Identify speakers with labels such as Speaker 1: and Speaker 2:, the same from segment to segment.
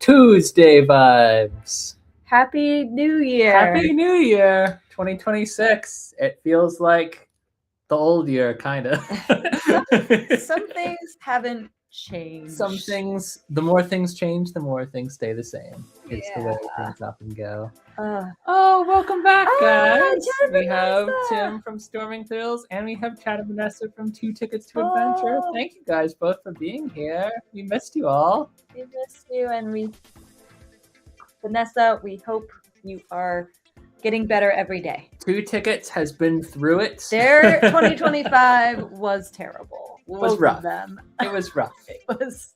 Speaker 1: Tuesday vibes.
Speaker 2: Happy New Year.
Speaker 1: Happy New Year 2026. It feels like the old year, kind of.
Speaker 2: Some things haven't changed.
Speaker 1: Some things, the more things change, the more things stay the same. It's the way things often go. Oh, welcome back, guys. We have Tim from Storming Thrills, and we have Chad and Vanessa from 2 Tickets to Adventure. Thank you guys both for being here. We missed you all.
Speaker 2: We missed you, and Vanessa, we hope you are getting better every day.
Speaker 1: 2 Tickets has been through it.
Speaker 2: Their 2025 was terrible.
Speaker 1: It was rough.
Speaker 2: Them.
Speaker 1: It was rough.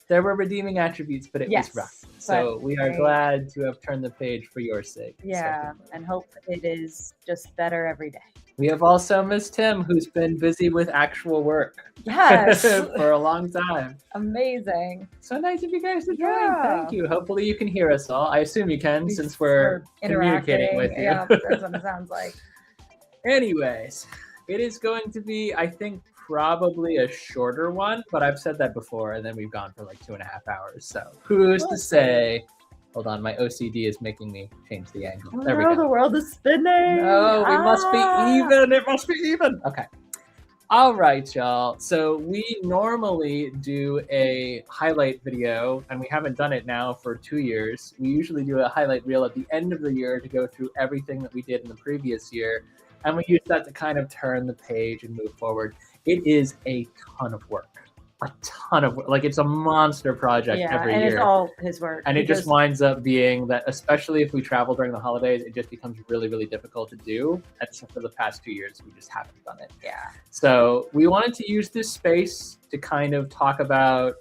Speaker 1: There were redeeming attributes, but it was rough. So we are glad to have turned the page for your sake.
Speaker 2: Yeah, and hope it is just better every day.
Speaker 1: We have also Miss Tim, who's been busy with actual work.
Speaker 2: Yes.
Speaker 1: For a long time.
Speaker 2: Amazing.
Speaker 1: So nice of you guys to join. Thank you. Hopefully you can hear us all. I assume you can, since we're communicating with you.
Speaker 2: Yeah, that's what it sounds like.
Speaker 1: Anyways, it is going to be, I think, probably a shorter one, but I've said that before, and then we've gone for like 2.5 hours. So who's to say? Hold on, my OCD is making me change the angle. There we go.
Speaker 2: The world is spinning.
Speaker 1: Oh, we must be even. It must be even. Okay. All right, y'all. So we normally do a highlight video, and we haven't done it now for 2 years. We usually do a highlight reel at the end of the year to go through everything that we did in the previous year, and we use that to kind of turn the page and move forward. It is a ton of work. A ton of work. Like, it's a monster project every year.
Speaker 2: And it's all his work.
Speaker 1: And it just winds up being that, especially if we travel during the holidays, it just becomes really, really difficult to do. Except for the past 2 years, we just haven't done it.
Speaker 2: Yeah.
Speaker 1: So we wanted to use this space to kind of talk about,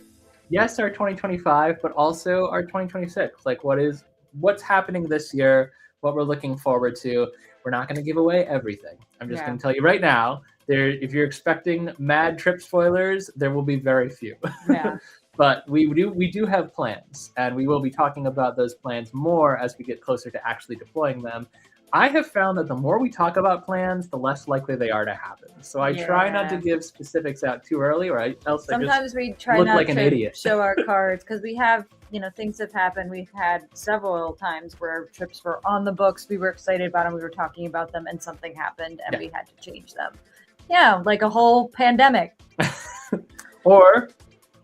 Speaker 1: yes, our 2025, but also our 2026. Like, what's happening this year, what we're looking forward to. We're not going to give away everything. I'm just going to tell you right now, if you're expecting mad trip spoilers, there will be very few.
Speaker 2: Yeah.
Speaker 1: But we do have plans, and we will be talking about those plans more as we get closer to actually deploying them. I have found that the more we talk about plans, the less likely they are to happen. So I try not to give specifics out too early, or else
Speaker 2: sometimes we try not to show our cards, because we have, things have happened. We've had several times where trips were on the books, we were excited about them, we were talking about them, and something happened, and we had to change them. Yeah, like a whole pandemic.
Speaker 1: Or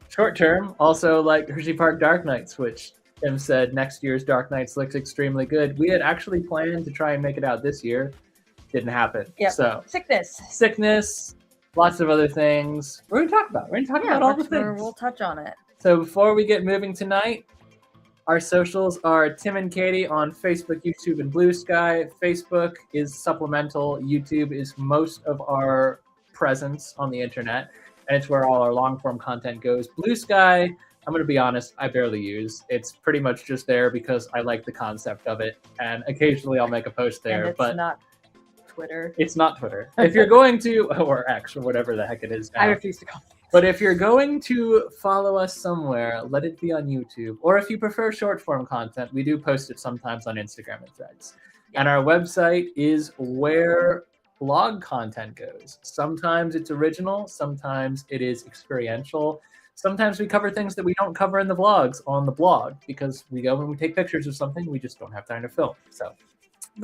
Speaker 1: short term, also like Hershey Park Dark Nights, which Tim said next year's Dark Nights looks extremely good. We had actually planned to try and make it out this year. Didn't happen.
Speaker 2: Yep.
Speaker 1: So
Speaker 2: sickness,
Speaker 1: lots of other things. We're gonna talk about all the things.
Speaker 2: We'll touch on it.
Speaker 1: So before we get moving tonight, our socials are Tim and Katie on Facebook, YouTube, and Blue Sky. Facebook is supplemental. YouTube is most of our presence on the internet, and it's where all our long-form content goes. Blue Sky, I'm going to be honest, I barely use. It's pretty much just there because I like the concept of it, and occasionally I'll make a post there.
Speaker 2: And it's not Twitter.
Speaker 1: It's not Twitter. If you're going to, or X, or whatever the heck it is now.
Speaker 2: I refuse to call it.
Speaker 1: But if you're going to follow us somewhere, let it be on YouTube. Or if you prefer short form content, we do post it sometimes on Instagram and Threads. And our website is where blog content goes. Sometimes it's original, sometimes it is experiential. Sometimes we cover things that we don't cover in the vlogs on the blog because we go and we take pictures of something, we just don't have time to film. So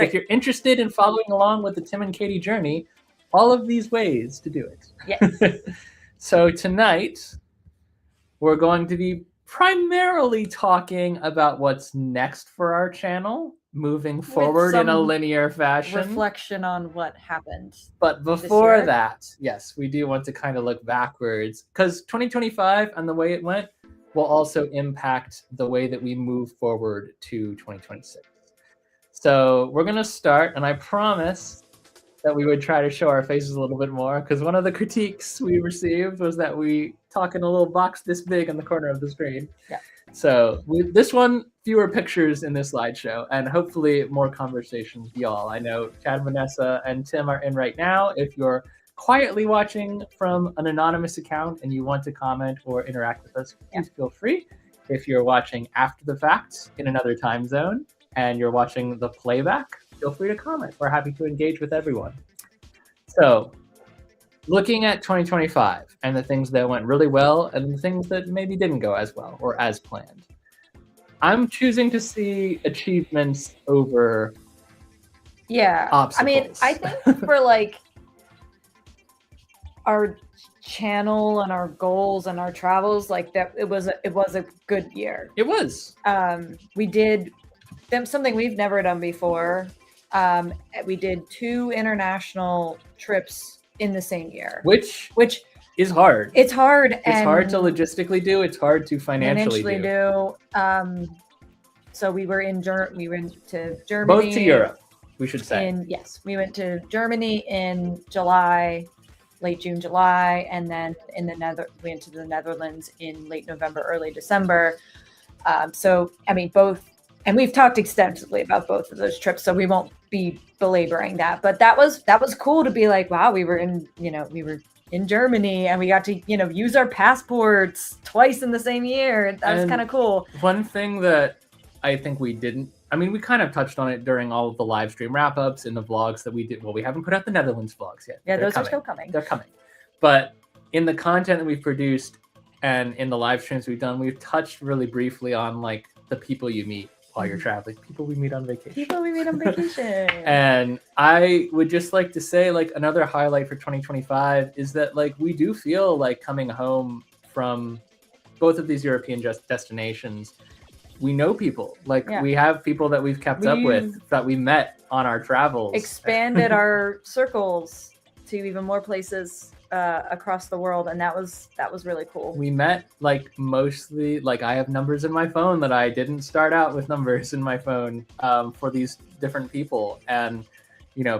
Speaker 1: if you're interested in following along with the Tim and Katie journey, all of these ways to do it.
Speaker 2: Yes.
Speaker 1: So tonight, we're going to be primarily talking about what's next for our channel, moving forward in a linear fashion.
Speaker 2: Reflection on what happened.
Speaker 1: But before that, yes, we do want to kind of look backwards, because 2025 and the way it went will also impact the way that we move forward to 2026. So we're going to start, and I promise that we would try to show our faces a little bit more, because one of the critiques we received was that we talk in a little box this big in the corner of the screen.
Speaker 2: Yeah.
Speaker 1: So this one, fewer pictures in this slideshow, and hopefully more conversations with y'all. I know Chad, Vanessa, and Tim are in right now. If you're quietly watching from an anonymous account and you want to comment or interact with us, please feel free. If you're watching after the fact in another time zone and you're watching the playback, feel free to comment. We're happy to engage with everyone. So, looking at 2025 and the things that went really well and the things that maybe didn't go as well or as planned, I'm choosing to see achievements over obstacles.
Speaker 2: I mean, I think for like our channel and our goals and our travels, like that, it was a good year.
Speaker 1: It was.
Speaker 2: We did something we've never done before. We did 2 international trips in the same year,
Speaker 1: which is hard.
Speaker 2: It's hard.
Speaker 1: It's hard to logistically do. It's hard to financially do.
Speaker 2: So we went to Germany.
Speaker 1: Both to Europe, we should say.
Speaker 2: We went to Germany in July, late June, July, and then we went to the Netherlands in late November, early December. So I mean, and we've talked extensively about both of those trips, so we won't be belaboring that. But that was cool to be like, wow, we were in Germany and we got to, use our passports twice in the same year. That was kind of cool.
Speaker 1: One thing that I think we didn't, we kind of touched on it during all of the live stream wrap-ups and the vlogs that we did. Well, we haven't put out the Netherlands vlogs yet.
Speaker 2: Yeah, those are still coming.
Speaker 1: They're coming. But in the content that we've produced and in the live streams we've done, we've touched really briefly on like the people you meet while you're traveling, people we meet on vacation. And I would just like to say, like, another highlight for 2025 is that, like, we do feel like coming home from both of these European destinations, we know people. Like, we have people that we've kept up with, that we met on our travels.
Speaker 2: Expanded our circles to even more places across the world, and that was really cool.
Speaker 1: We met like mostly, like, I have numbers in my phone that I didn't start out with numbers in my phone for these different people, and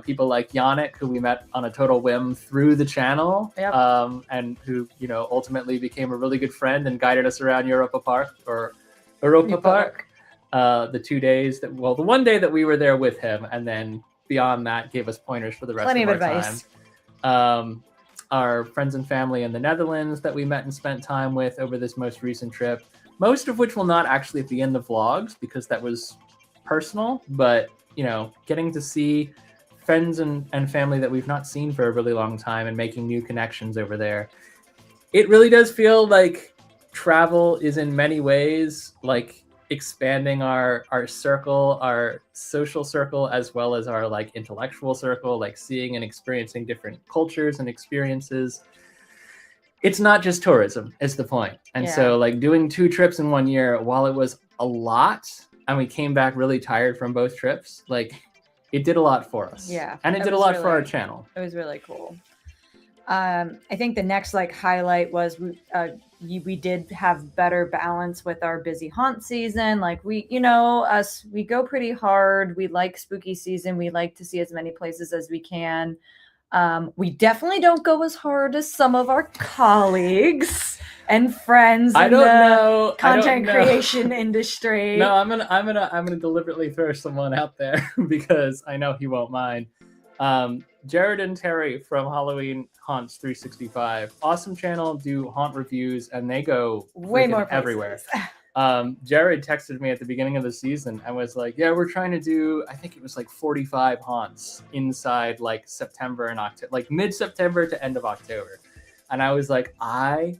Speaker 1: people like Yannick, who we met on a total whim through the channel.
Speaker 2: Yep.
Speaker 1: And who ultimately became a really good friend and guided us around Europa Park. The 2 days the one day that we were there with him, and then beyond that gave us pointers for the rest of our
Speaker 2: advice.
Speaker 1: Time. Our friends and family in the Netherlands that we met and spent time with over this most recent trip, most of which will not actually be in the vlogs because that was personal, but getting to see friends and family that we've not seen for a really long time and making new connections over there. It really does feel like travel is in many ways like expanding our circle, our social circle, as well as our like intellectual circle, like seeing and experiencing different cultures and experiences. It's not just tourism is the point. And so like doing 2 trips in 1 year, while it was a lot and we came back really tired from both trips, like it did a lot for us.
Speaker 2: Yeah.
Speaker 1: And it did a lot for our channel.
Speaker 2: It was really cool. I think the next like highlight was we did have better balance with our busy haunt season. Like we go pretty hard. We like spooky season. We like to see as many places as we can. We definitely don't go as hard as some of our colleagues and friends in the content creation industry.
Speaker 1: No, I'm gonna deliberately throw someone out there because I know he won't mind. Jared and Terry from Halloween Haunts 365, awesome channel, do haunt reviews, and they go
Speaker 2: way more
Speaker 1: everywhere. Jared texted me at the beginning of the season and was like, yeah, we're trying to do, I think it was like 45 haunts inside like September and October, like mid-September to end of October. And I was like, I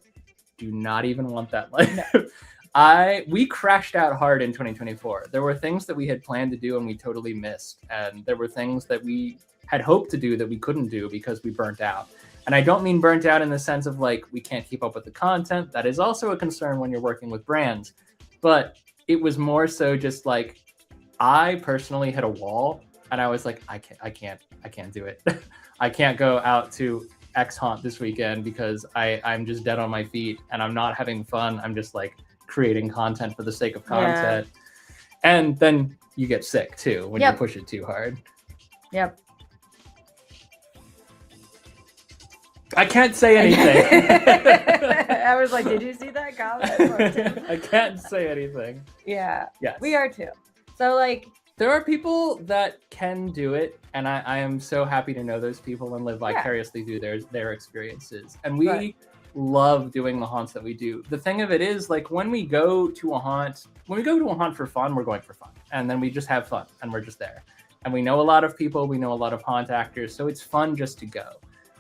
Speaker 1: do not even want that life. No. We crashed out hard in 2024. There were things that we had planned to do and we totally missed. And there were things that we had hoped to do that we couldn't do because we burnt out. And I don't mean burnt out in the sense of like, we can't keep up with the content. That is also a concern when you're working with brands. But it was more so just like, I personally hit a wall and I was like, I can't do it. I can't go out to X haunt this weekend because I'm just dead on my feet and I'm not having fun. I'm just like creating content for the sake of content. Yeah. And then you get sick too when you push it too hard.
Speaker 2: Yep.
Speaker 1: I can't say anything.
Speaker 2: I was like, did you see that comment?
Speaker 1: I can't say anything.
Speaker 2: Yeah.
Speaker 1: Yes.
Speaker 2: We are too. So like,
Speaker 1: there are people that can do it, and I am so happy to know those people and live vicariously through their experiences. And we love doing the haunts that we do. The thing of it is, like, when we go to a haunt for fun, we're going for fun. And then we just have fun, and we're just there. And we know a lot of people, we know a lot of haunt actors, so it's fun just to go.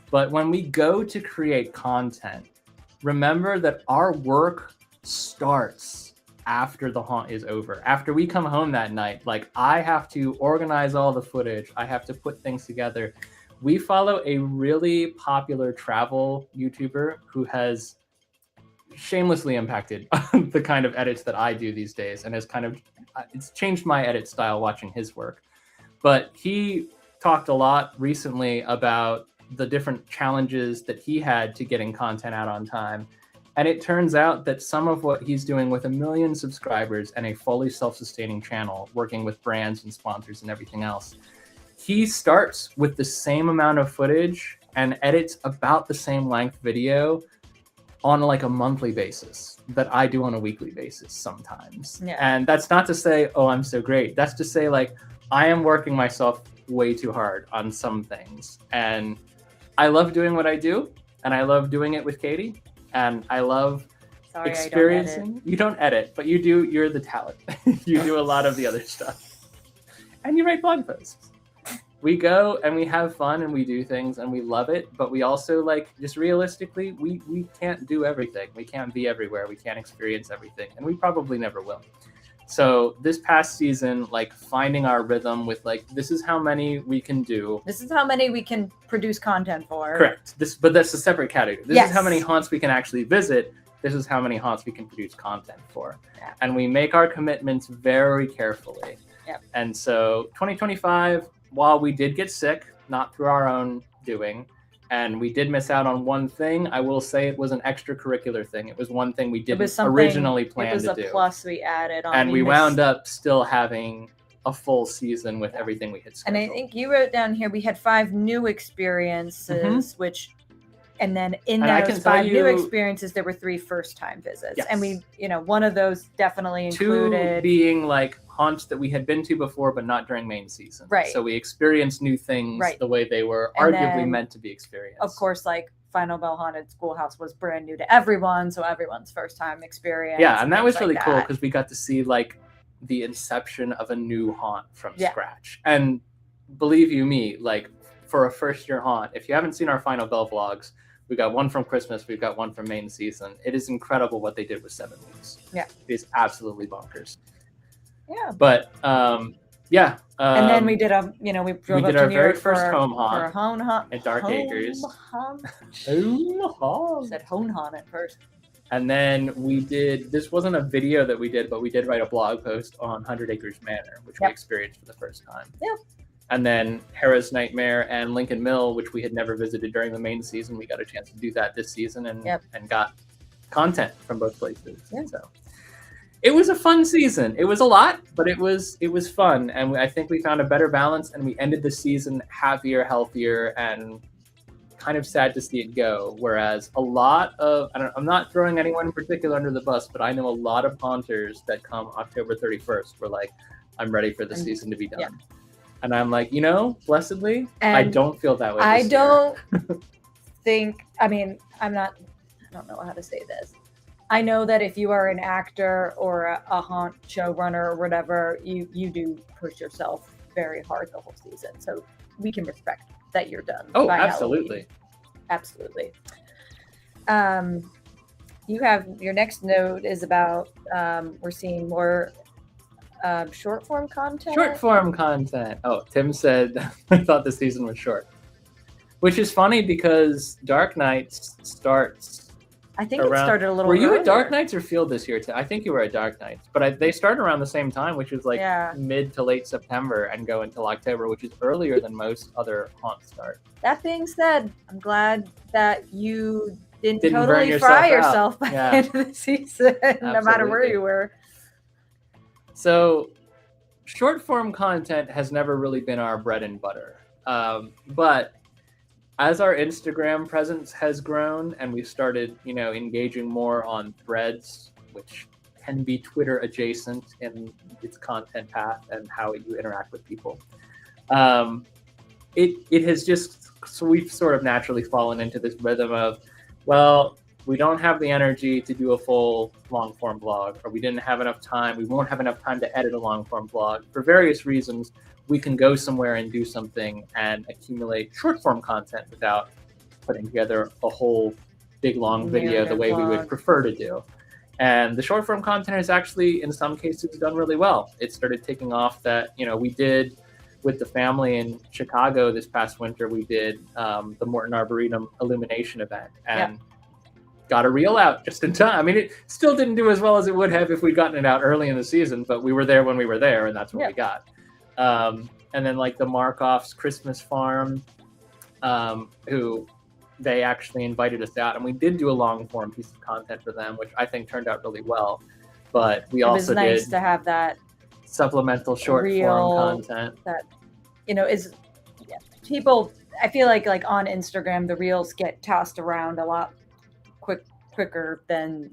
Speaker 1: But when we go to create content, remember that our work starts after the haunt is over. After we come home that night, like, I have to organize all the footage. I have to put things together. We follow a really popular travel YouTuber who has shamelessly impacted the kind of edits that I do these days, and has kind of, it's changed my edit style watching his work. But he talked a lot recently about the different challenges that he had to getting content out on time. And it turns out that some of what he's doing with 1 million subscribers and a fully self-sustaining channel, working with brands and sponsors and everything else, he starts with the same amount of footage and edits about the same length video on like a monthly basis that I do on a weekly basis sometimes. Yeah. And that's not to say, oh, I'm so great. That's to say, like, I am working myself way too hard on some things. And I love doing what I do, and I love doing it with Katie. And I love experiencing. You don't edit, but you do. You're the talent. You do a lot of the other stuff, and you write blog posts. We go and we have fun and we do things and we love it, but we also, like, just realistically, we can't do everything. We can't be everywhere. We can't experience everything, and we probably never will. So this past season, like, finding our rhythm with, like, this is how many we can do.
Speaker 2: This is how many we can produce content for.
Speaker 1: Correct. But that's a separate category. This is how many haunts we can actually visit. This is how many haunts we can produce content for. Yeah. And we make our commitments very carefully.
Speaker 2: Yep.
Speaker 1: And so 2025, while we did get sick, not through our own doing, and we did miss out on one thing, I will say it was an extracurricular thing. It was one thing we didn't originally plan to do.
Speaker 2: It was a plus we added on.
Speaker 1: And we wound up still having a full season with everything we had scheduled.
Speaker 2: And I think you wrote down here, we had 5 new experiences, which, and then in those 5 new experiences, there were 3 first-time visits. Yes. And we, one of those definitely included
Speaker 1: 2 being like haunts that we had been to before, but not during main season.
Speaker 2: Right.
Speaker 1: So we experienced new things the way they were arguably meant to be experienced.
Speaker 2: Of course, like, Final Bell Haunted Schoolhouse was brand new to everyone, so everyone's first time experience.
Speaker 1: Yeah, and that was really cool because we got to see, like, the inception of a new haunt from scratch. And believe you me, like, for a first-year haunt, if you haven't seen our Final Bell vlogs, we got one from Christmas, we've got one from main season. It is incredible what they did with 7 weeks.
Speaker 2: Yeah.
Speaker 1: It is absolutely bonkers.
Speaker 2: Yeah.
Speaker 1: But and
Speaker 2: then we did we
Speaker 1: did our very first home haunt.
Speaker 2: For a home haunt
Speaker 1: at Dark Acres.
Speaker 2: Home
Speaker 1: haunt.
Speaker 2: Said home haunt at first.
Speaker 1: And then we did, this wasn't a video that we did, but we did write a blog post on 100 Acres Manor, which we experienced for the first time.
Speaker 2: Yep.
Speaker 1: And then Harrah's Nightmare and Lincoln Mill, which we had never visited during the main season. We got a chance to do that this season and got content from both places. Yeah. So it was a fun season. It was a lot, but it was fun. And I think we found a better balance, and we ended the season happier, healthier, and kind of sad to see it go. Whereas a lot of, I'm not throwing anyone in particular under the bus, but I know a lot of haunters that come October 31st were like, I'm ready for the season to be done. Yeah. And I'm like, blessedly, I don't feel that way.
Speaker 2: I don't think, I don't know how to say this. I know that if you are an actor or a haunt showrunner or whatever, you do push yourself very hard the whole season. So we can respect that you're done.
Speaker 1: Oh, absolutely.
Speaker 2: Halloween. Absolutely. You have, your next note is about, we're seeing more short form content.
Speaker 1: Short form content. Oh, Tim said, I thought the season was short. Which is funny because Dark Nights starts.
Speaker 2: I think it started a little.
Speaker 1: Were you
Speaker 2: earlier.
Speaker 1: at Dark Nights or Field this year too? I think you were at Dark Nights, but they start around the same time, which is like mid to late September and go until October, which is earlier than most other haunts start.
Speaker 2: That being said, I'm glad that you didn't totally fry yourself by the end of the season, no matter where you were.
Speaker 1: So, short form content has never really been our bread and butter, but as our Instagram presence has grown and we started, engaging more on threads, which can be Twitter adjacent in its content path and how you interact with people, it has just, so we've sort of naturally fallen into this rhythm of, well, we don't have the energy to do a full long form blog, or we didn't have enough time. We won't have enough time to edit a long form blog for various reasons. We can go somewhere and do something and accumulate short form content without putting together a whole big long video the way we would prefer to do. And the short form content has actually, in some cases, done really well. It started taking off that, we did with the family in Chicago this past winter, we did the Morton Arboretum illumination event and got a reel out just in time. I mean, it still didn't do as well as it would have if we'd gotten it out early in the season, but we were there when we were there, and that's what we got. And then like the Markoff's Christmas Farm, who they actually invited us out, and we did do a long form piece of content for them, which I think turned out really well. But we also did. It was nice
Speaker 2: to have that
Speaker 1: supplemental short form content
Speaker 2: that is people. I feel like on Instagram the reels get tossed around a lot quicker than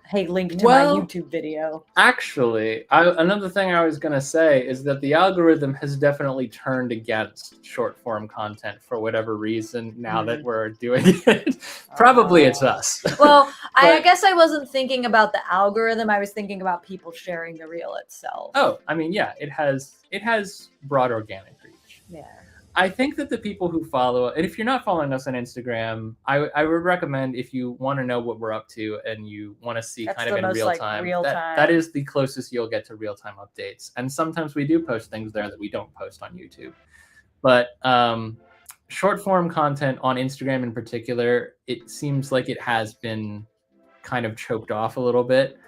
Speaker 2: hey, link to my YouTube video.
Speaker 1: Actually, another thing I was gonna say is that the algorithm has definitely turned against short form content for whatever reason now that we're doing it. Probably it's us.
Speaker 2: Well, I guess I wasn't thinking about the algorithm. I was thinking about people sharing the reel itself.
Speaker 1: Oh, I mean, yeah, it has broad organic reach.
Speaker 2: Yeah.
Speaker 1: I think that the people who follow, and if you're not following us on Instagram, I would recommend, if you want to know what we're up to and you want to see kind of in real time, that is the closest you'll get to real time updates. And sometimes we do post things there that we don't post on YouTube. But short form content on Instagram in particular, it seems like it has been kind of choked off a little bit.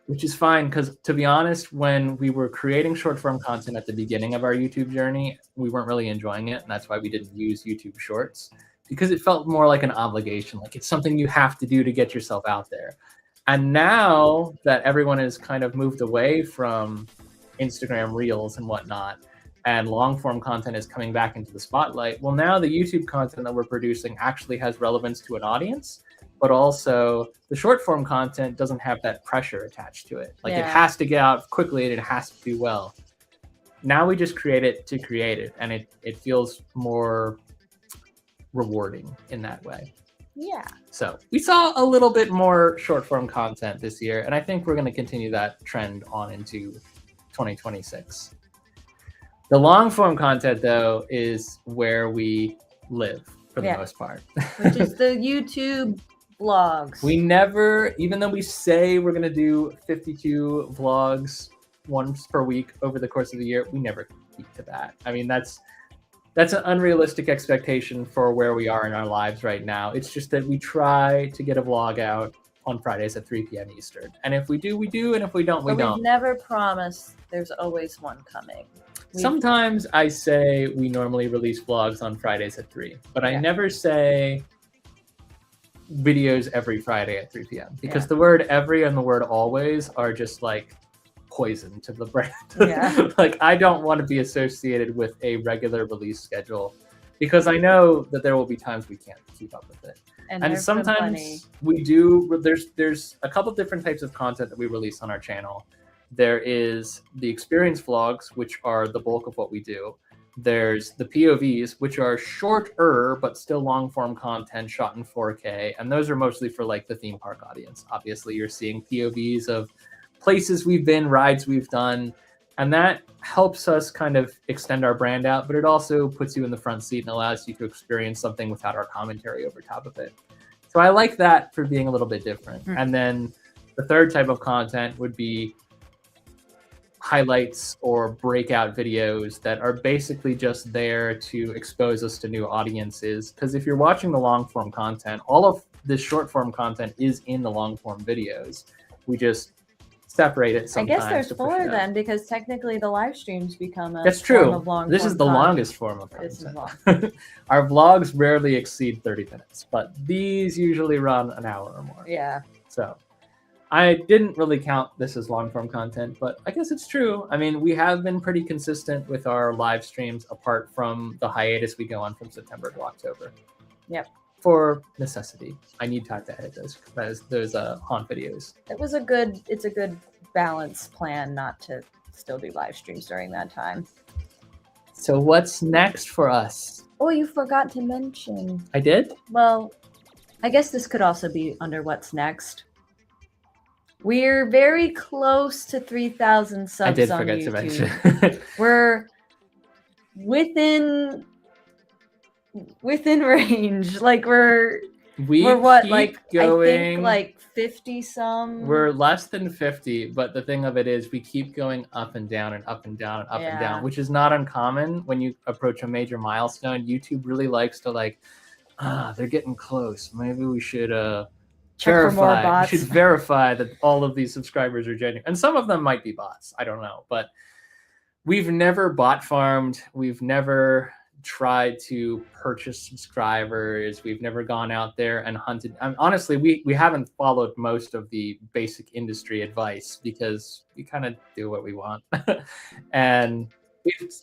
Speaker 1: Which is fine, because to be honest, when we were creating short form content at the beginning of our YouTube journey, we weren't really enjoying it. And that's why we didn't use YouTube Shorts, because it felt more like an obligation, like it's something you have to do to get yourself out there. And now that everyone has kind of moved away from Instagram Reels and whatnot, and long form content is coming back into the spotlight, well, now the YouTube content that we're producing actually has relevance to an audience. But also the short form content doesn't have that pressure attached to it. Like it has to get out quickly and it has to do well. Now we just create it to create it, and it feels more rewarding in that way.
Speaker 2: Yeah.
Speaker 1: So we saw a little bit more short form content this year, and I think we're going to continue that trend on into 2026. The long form content, though, is where we live for the most part.
Speaker 2: Which is the YouTube vlogs.
Speaker 1: We never, even though we say we're going to do 52 vlogs once per week over the course of the year, we never keep to that. I mean, that's an unrealistic expectation for where we are in our lives right now. It's just that we try to get a vlog out on Fridays at 3 p.m. Eastern. And if we do, we do. And if we don't, we don't.
Speaker 2: We've never promised there's always one coming.
Speaker 1: Sometimes I say we normally release vlogs on Fridays at 3, but I never say videos every Friday at 3 p.m. because the word every and the word always are just like poison to the brand. Like I don't want to be associated with a regular release schedule because I know that there will be times we can't keep up with it. And sometimes we do. There's a couple different types of content that we release on our channel. There is the experience vlogs, which are the bulk of what we do. There's the POVs, which are shorter, but still long form content shot in 4K. And those are mostly for like the theme park audience. Obviously, you're seeing POVs of places we've been, rides we've done. And that helps us kind of extend our brand out, but it also puts you in the front seat and allows you to experience something without our commentary over top of it. So I like that for being a little bit different. And then the third type of content would be highlights or breakout videos that are basically just there to expose us to new audiences. Because if you're watching the long form content, all of this short form content is in the long form videos. We just separate it sometimes.
Speaker 2: I guess there's 4 then, because technically the live streams become a
Speaker 1: That's true.
Speaker 2: form of long
Speaker 1: This
Speaker 2: form
Speaker 1: is the
Speaker 2: content.
Speaker 1: longest form of content. Our vlogs rarely exceed 30 minutes, but these usually run an hour or more.
Speaker 2: Yeah.
Speaker 1: So I didn't really count this as long form content, but I guess it's true. I mean, we have been pretty consistent with our live streams apart from the hiatus we go on from September to October.
Speaker 2: Yep.
Speaker 1: For necessity. I need time to edit those haunt videos.
Speaker 2: It's a good balance plan not to still do live streams during that time.
Speaker 1: So what's next for us?
Speaker 2: Oh, you forgot to mention.
Speaker 1: I did?
Speaker 2: Well, I guess this could also be under what's next. We're very close to 3,000 subs.
Speaker 1: I did
Speaker 2: on
Speaker 1: forget
Speaker 2: YouTube.
Speaker 1: to mention.
Speaker 2: We're within range. Like we're what, like going, I think like 50 some.
Speaker 1: We're less than 50, but the thing of it is we keep going up and down and up and down and up and down, which is not uncommon when you approach a major milestone. YouTube really likes to they're getting close. Maybe we should verify. We should verify that all of these subscribers are genuine. And some of them might be bots. I don't know. But we've never bot farmed. We've never tried to purchase subscribers. We've never gone out there and hunted. Honestly, we haven't followed most of the basic industry advice because we kind of do what we want. And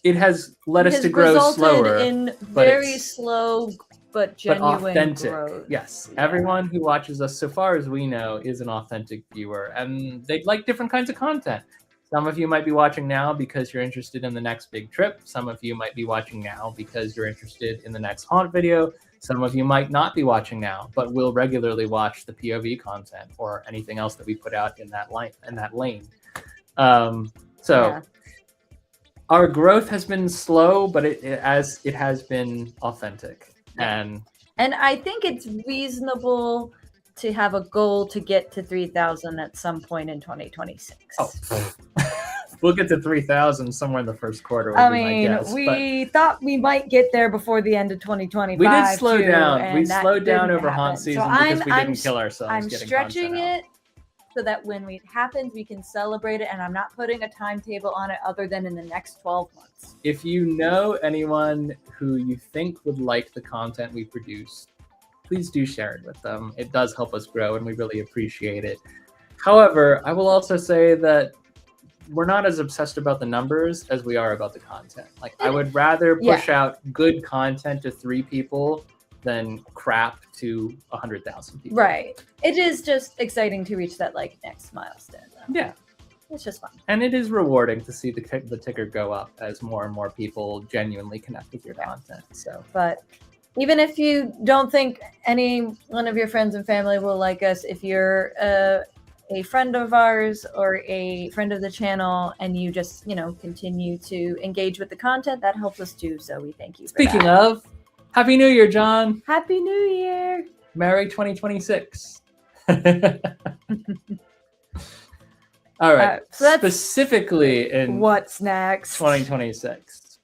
Speaker 1: it has led us to grow slower.
Speaker 2: In very slow but genuine
Speaker 1: authentic
Speaker 2: growth.
Speaker 1: Yes. Yeah. Everyone who watches us, so far as we know, is an authentic viewer, and they like different kinds of content. Some of you might be watching now because you're interested in the next big trip. Some of you might be watching now because you're interested in the next haunt video. Some of you might not be watching now, but will regularly watch the POV content or anything else that we put out in that lane. Our growth has been slow, but it has been authentic. And
Speaker 2: I think it's reasonable to have a goal to get to 3,000 at some point in 2026.
Speaker 1: Oh. We'll get to 3,000 somewhere in the first quarter.
Speaker 2: I mean, we thought we might get there before the end of 2025.
Speaker 1: We did slow down. We slowed down over haunt season because we didn't kill ourselves.
Speaker 2: I'm stretching it so that when it happens, we can celebrate it. And I'm not putting a timetable on it other than in the next 12 months.
Speaker 1: If you know anyone who you think would like the content we produce, please do share it with them. It does help us grow, and we really appreciate it. However, I will also say that we're not as obsessed about the numbers as we are about the content. Like, I would rather push out good content to 3 people than crap to 100,000 people.
Speaker 2: Right. It is just exciting to reach that next milestone, though.
Speaker 1: Yeah.
Speaker 2: It's just fun.
Speaker 1: And it is rewarding to see the ticker go up as more and more people genuinely connect with your content. So,
Speaker 2: but even if you don't think any one of your friends and family will like us, if you're a friend of ours or a friend of the channel and you just, continue to engage with the content, that helps us too. So we thank you for that.
Speaker 1: Speaking of, Happy New Year, John.
Speaker 2: Happy New Year.
Speaker 1: Merry 2026. All right. So specifically in
Speaker 2: what's next
Speaker 1: 2026.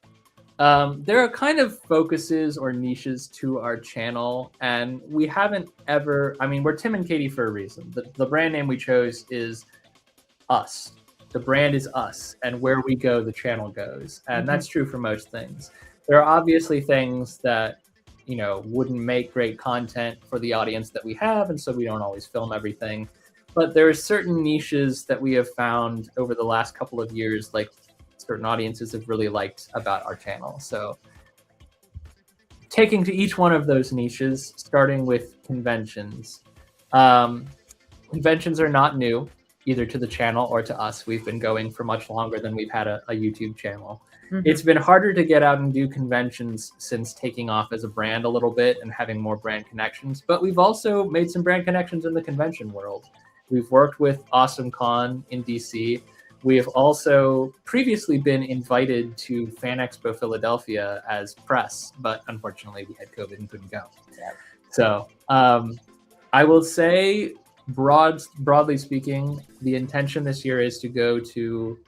Speaker 1: There are kind of focuses or niches to our channel, and we haven't ever, we're Tim and Katie for a reason. The brand name we chose is us. The brand is us, and where we go, the channel goes. And that's true for most things. There are obviously things that, wouldn't make great content for the audience that we have, and so we don't always film everything. But there are certain niches that we have found over the last couple of years, like certain audiences have really liked about our channel. So taking to each one of those niches, starting with conventions. Conventions are not new, either to the channel or to us. We've been going for much longer than we've had a YouTube channel. It's been harder to get out and do conventions since taking off as a brand a little bit and having more brand connections. But we've also made some brand connections in the convention world. We've worked with Awesome Con in DC. We have also previously been invited to Fan Expo Philadelphia as press, but unfortunately we had COVID and couldn't go.
Speaker 2: Yep.
Speaker 1: So I will say, broadly speaking, the intention this year is to go to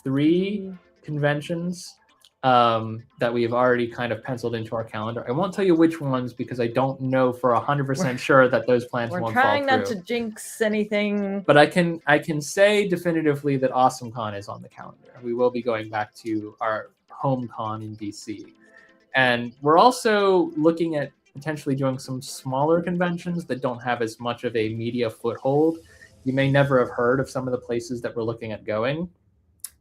Speaker 1: 3 conventions that we've already kind of penciled into our calendar. I won't tell you which ones because I don't know for 100% sure that those plans won't fall through.
Speaker 2: We're trying not to jinx anything.
Speaker 1: But I can say definitively that AwesomeCon is on the calendar. We will be going back to our home con in DC. And we're also looking at potentially doing some smaller conventions that don't have as much of a media foothold. You may never have heard of some of the places that we're looking at going.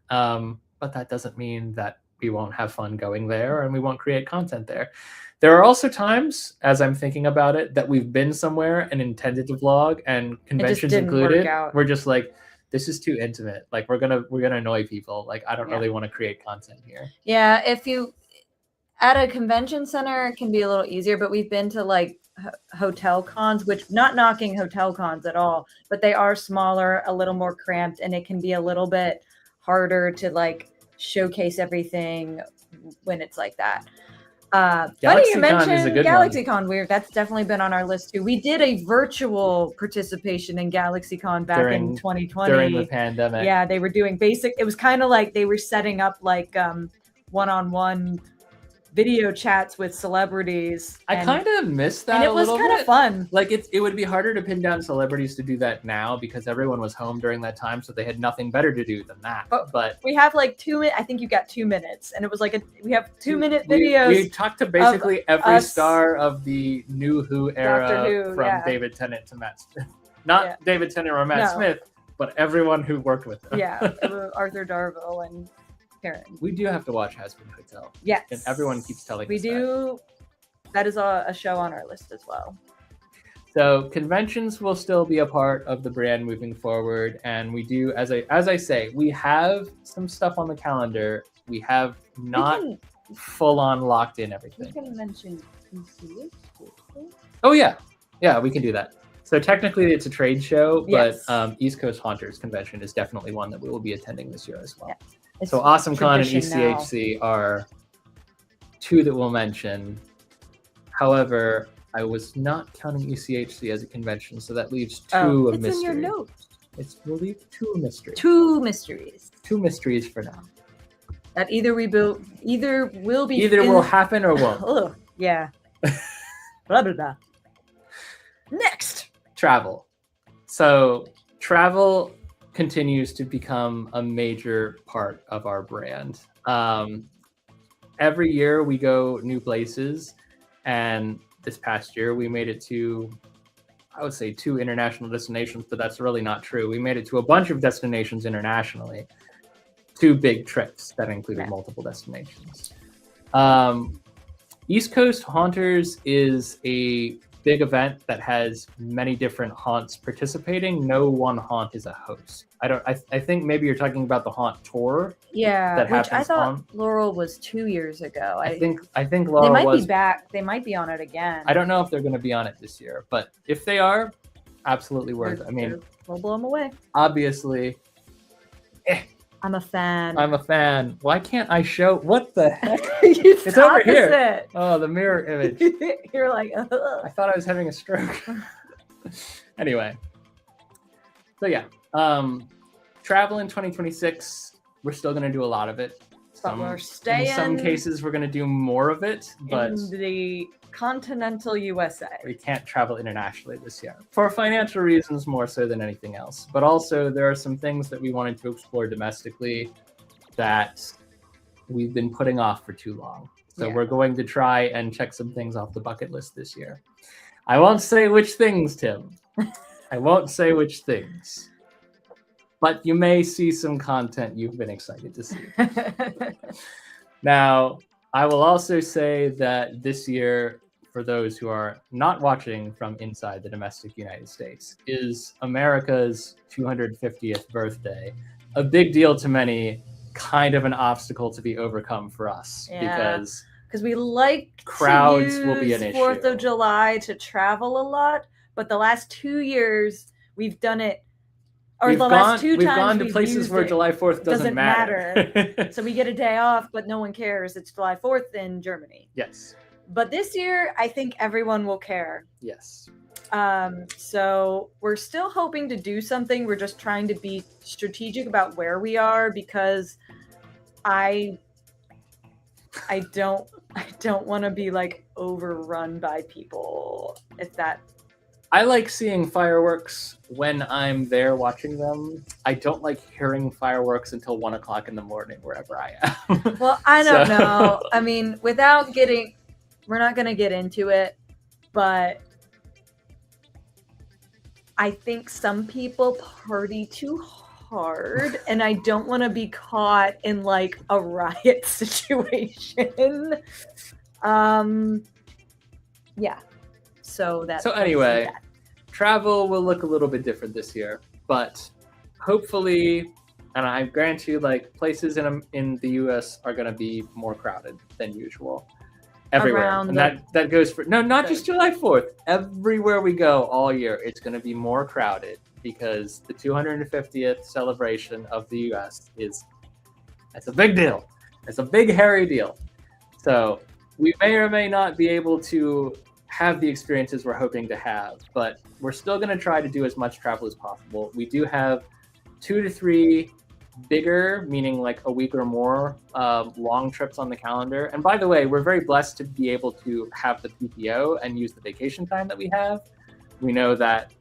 Speaker 1: But that doesn't mean that we won't have fun going there and we won't create content there. There are also times, as I'm thinking about it, that we've been somewhere and intended to vlog, and conventions included, we're just like, this is too intimate. Like we're gonna annoy people. Like I don't really want to create content here.
Speaker 2: Yeah, if you at a convention center, it can be a little easier. But we've been to like hotel cons, which not knocking hotel cons at all, but they are smaller, a little more cramped, and it can be a little bit harder to like showcase everything when it's like that. Funny you mentioned GalaxyCon. That's definitely been on our list too. We did a virtual participation in GalaxyCon back in 2020
Speaker 1: during the pandemic.
Speaker 2: Yeah, they were doing basic. It was kind of like they were setting up like one-on-one video chats with celebrities.
Speaker 1: I kind of missed that.
Speaker 2: And it was kind of fun.
Speaker 1: Like it would be harder to pin down celebrities to do that now because everyone was home during that time, so they had nothing better to do than that. But
Speaker 2: we have like 2 minutes. I think you got 2 minutes, and it was like we have 2-minute videos.
Speaker 1: We talked to basically every star of the New Who era, from David Tennant to Matt Smith. Not David Tennant or Matt Smith, but everyone who worked with him.
Speaker 2: Yeah, Arthur Darvill and Karen.
Speaker 1: We do have to watch Husband Hotel.
Speaker 2: Yes.
Speaker 1: And everyone keeps telling us
Speaker 2: we do. That is a show on our list as well.
Speaker 1: So conventions will still be a part of the brand moving forward. And we do, as I say, we have some stuff on the calendar. We have not full on locked in everything.
Speaker 2: You can mention ECH.
Speaker 1: Oh, yeah. Yeah, we can do that. So technically it's a trade show, but East Coast Haunters Convention is definitely one that we will be attending this year as well. Yeah. So AwesomeCon and ECHC are 2 that we'll mention. However, I was not counting ECHC as a convention, so that leaves 2 of mystery.
Speaker 2: It's in your notes.
Speaker 1: We'll leave 2 mysteries.
Speaker 2: 2 mysteries.
Speaker 1: 2 mysteries for now.
Speaker 2: That either will
Speaker 1: happen or won't.
Speaker 2: Oh, yeah. Blah blah blah. Next,
Speaker 1: travel. So travel continues to become a major part of our brand. Every year we go new places, and this past year we made it to, I would say, 2 international destinations, but that's really not true. We made it to a bunch of destinations internationally, 2 big trips that included multiple destinations. East Coast Haunters is a big event that has many different haunts participating. No one haunt is a host. I think maybe you're talking about the haunt tour.
Speaker 2: Yeah, which I thought Laurel was 2 years ago.
Speaker 1: I think Laurel
Speaker 2: they might be back. They might be on it again.
Speaker 1: I don't know if they're going to be on it this year, but if they are, absolutely worth it. I mean,
Speaker 2: we'll blow them away.
Speaker 1: Obviously.
Speaker 2: I'm a fan.
Speaker 1: Why can't I show? What the heck?
Speaker 2: It's
Speaker 1: over here. Oh, the mirror image.
Speaker 2: You're like, ugh.
Speaker 1: I thought I was having a stroke. Anyway. So yeah, travel in 2026. We're still going to do a lot of it.
Speaker 2: We're staying.
Speaker 1: In some cases, we're going to do more of it, but
Speaker 2: in the continental USA,
Speaker 1: we can't travel internationally this year for financial reasons more so than anything else. But also, there are some things that we wanted to explore domestically that we've been putting off for too long. So we're going to try and check some things off the bucket list this year. I won't say which things, Tim. I won't say which things. But you may see some content you've been excited to see. Now, I will also say that this year, for those who are not watching from inside the domestic United States, is America's 250th birthday. A big deal to many, kind of an obstacle to be overcome for us. Because
Speaker 2: we like
Speaker 1: crowds will be an issue.
Speaker 2: 4th of July to travel a lot, but the last 2 years we've done it. Or the last 2 times
Speaker 1: we've gone to places where July 4th doesn't matter.
Speaker 2: So we get a day off, but no one cares. It's July 4th in Germany.
Speaker 1: Yes.
Speaker 2: But this year, I think everyone will care.
Speaker 1: Yes.
Speaker 2: So we're still hoping to do something. We're just trying to be strategic about where we are, because I don't want to be like overrun by people. If that.
Speaker 1: I like seeing fireworks when I'm there watching them. I don't like hearing fireworks until 1 o'clock in the morning, wherever I am.
Speaker 2: Well, I don't know. I mean, we're not going to get into it, but I think some people party too hard, and I don't want to be caught in like a riot situation. Yeah. So
Speaker 1: anyway, travel will look a little bit different this year, but hopefully, and I grant you, like, places in the U.S. are going to be more crowded than usual. Everywhere. And that goes for not just July 4th. Everywhere we go all year, it's going to be more crowded because the 250th celebration of the US that's a big deal. It's a big hairy deal. So we may or may not be able to have the experiences we're hoping to have, but we're still going to try to do as much travel as possible. We do have 2 to 3 bigger, meaning like a week or more, long trips on the calendar. And by the way, we're very blessed to be able to have the PTO and use the vacation time that we have. We know that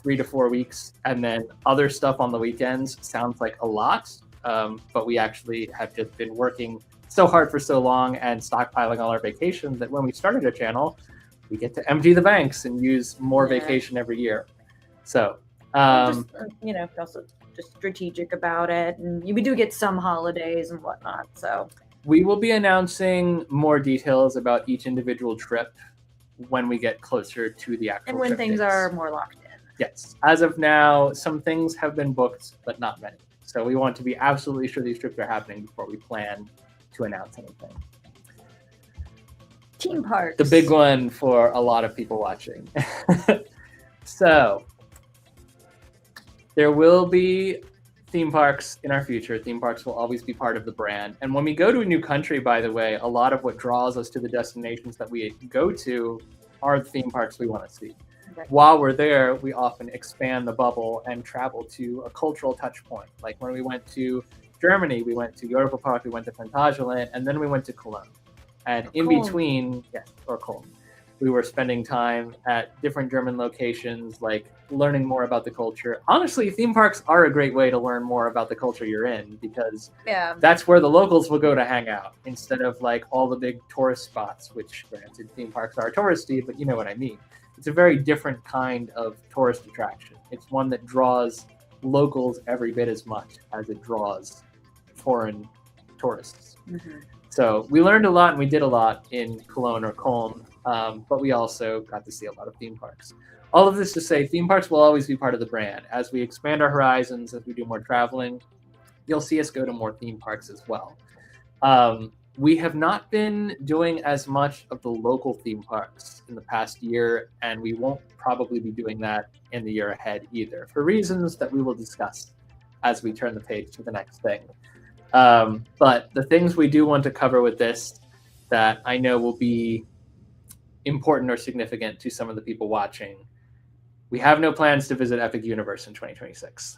Speaker 1: 3 to 4 weeks and then other stuff on the weekends sounds like a lot, but we actually have just been working so hard for so long and stockpiling all our vacation that when we started a channel, we get to empty the banks and use more vacation every year. So,
Speaker 2: also just strategic about it, and we do get some holidays and whatnot. So
Speaker 1: we will be announcing more details about each individual trip when we get closer to the actual
Speaker 2: and when things are more locked in.
Speaker 1: Yes. As of now, some things have been booked, but not many. So we want to be absolutely sure these trips are happening before we plan to announce anything.
Speaker 2: Theme parks.
Speaker 1: The big one for a lot of people watching. So there will be theme parks in our future. Theme parks will always be part of the brand. And when we go to a new country, by the way, a lot of what draws us to the destinations that we go to are the theme parks we want to see.
Speaker 2: Right.
Speaker 1: While we're there, we often expand the bubble and travel to a cultural touch point. Like when we went to Germany, we went to Europa Park, we went to Phantasialand, and then we went to Cologne. And in between, Cologne, we were spending time at different German locations, like learning more about the culture. Honestly, theme parks are a great way to learn more about the culture you're in, because that's where the locals will go to hang out instead of like all the big tourist spots, which granted theme parks are touristy, but you know what I mean. It's a very different kind of tourist attraction. It's one that draws locals every bit as much as it draws foreign tourists.
Speaker 2: Mm-hmm.
Speaker 1: So we learned a lot and we did a lot in Cologne or Köln, but we also got to see a lot of theme parks. All of this to say, theme parks will always be part of the brand. As we expand our horizons, as we do more traveling, you'll see us go to more theme parks as well. We have not been doing as much of the local theme parks in the past year, and we won't probably be doing that in the year ahead either, for reasons that we will discuss as we turn the page to the next thing. But the things we do want to cover with this that I know will be important or significant to some of the people watching. We have no plans to visit Epic Universe in 2026.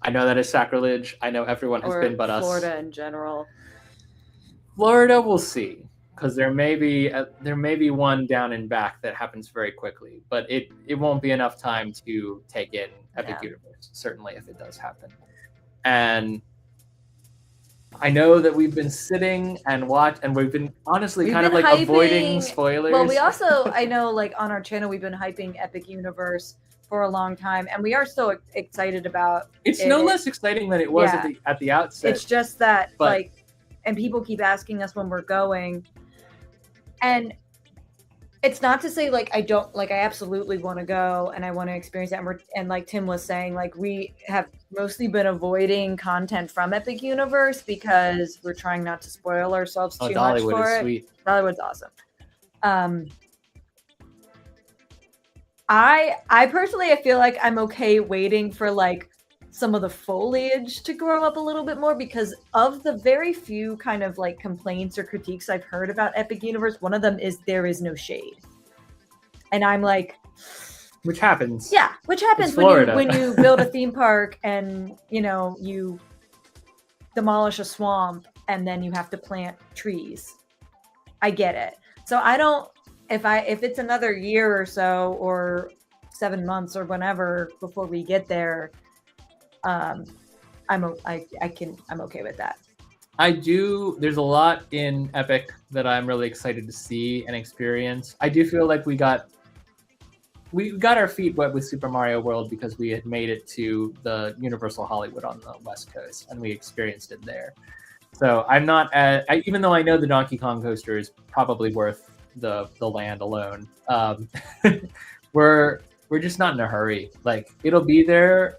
Speaker 1: I know that is sacrilege. I know everyone has been but us.
Speaker 2: Florida in general.
Speaker 1: Florida, we'll see, because there may be one down and back that happens very quickly, but it won't be enough time to take in Epic Universe, certainly if it does happen. And I know that we've been sitting and we've been honestly kind of like avoiding spoilers.
Speaker 2: Well, we also, I know, like on our channel, we've been hyping Epic Universe for a long time, and we are so excited about
Speaker 1: it. It's no less exciting than it was at the outset.
Speaker 2: It's just that, and people keep asking us when we're going, and it's not to say like I absolutely want to go and I want to experience that. And like Tim was saying, like we have mostly been avoiding content from Epic Universe because we're trying not to spoil ourselves too much for it. Sweet. Dollywood's awesome. I personally, I feel like I'm okay waiting for like some of the foliage to grow up a little bit more, because of the very few kind of like complaints or critiques I've heard about Epic Universe, one of them is there is no shade. And I'm like,
Speaker 1: which happens.
Speaker 2: Yeah, which happens when you build a theme park and, you know, you demolish a swamp and then you have to plant trees. I get it. So I don't, if it's another year or so, or 7 months or whenever before we get there, I'm okay with that.
Speaker 1: There's a lot in Epic that I'm really excited to see and experience. I do feel like we got our feet wet with Super Mario World because we had made it to the Universal Hollywood on the West Coast and we experienced it there. So I'm not even though I know the Donkey Kong coaster is probably worth the land alone. We're just not in a hurry. Like, it'll be there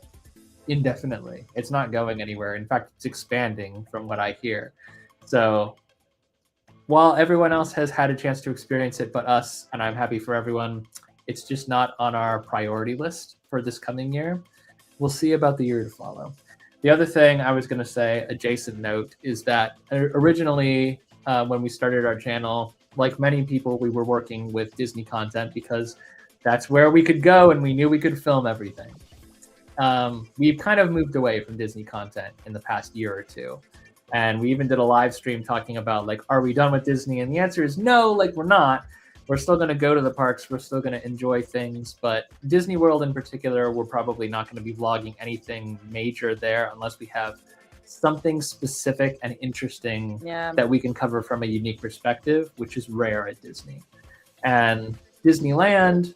Speaker 1: indefinitely. It's not going anywhere. In fact, it's expanding from what I hear. So while everyone else has had a chance to experience it but us, and I'm happy for everyone, it's just not on our priority list for this coming year. We'll see about the year to follow. The other thing I was going to say, adjacent note, is that originally when we started our channel, like many people, we were working with Disney content because that's where we could go and we knew we could film everything. We've kind of moved away from Disney content in the past year or two. And we even did a live stream talking about, like, are we done with Disney? And the answer is no, like, we're not. We're still going to go to the parks. We're still going to enjoy things. But Disney World in particular, we're probably not going to be vlogging anything major there unless we have something specific and interesting that we can cover from a unique perspective, which is rare at Disney. And Disneyland,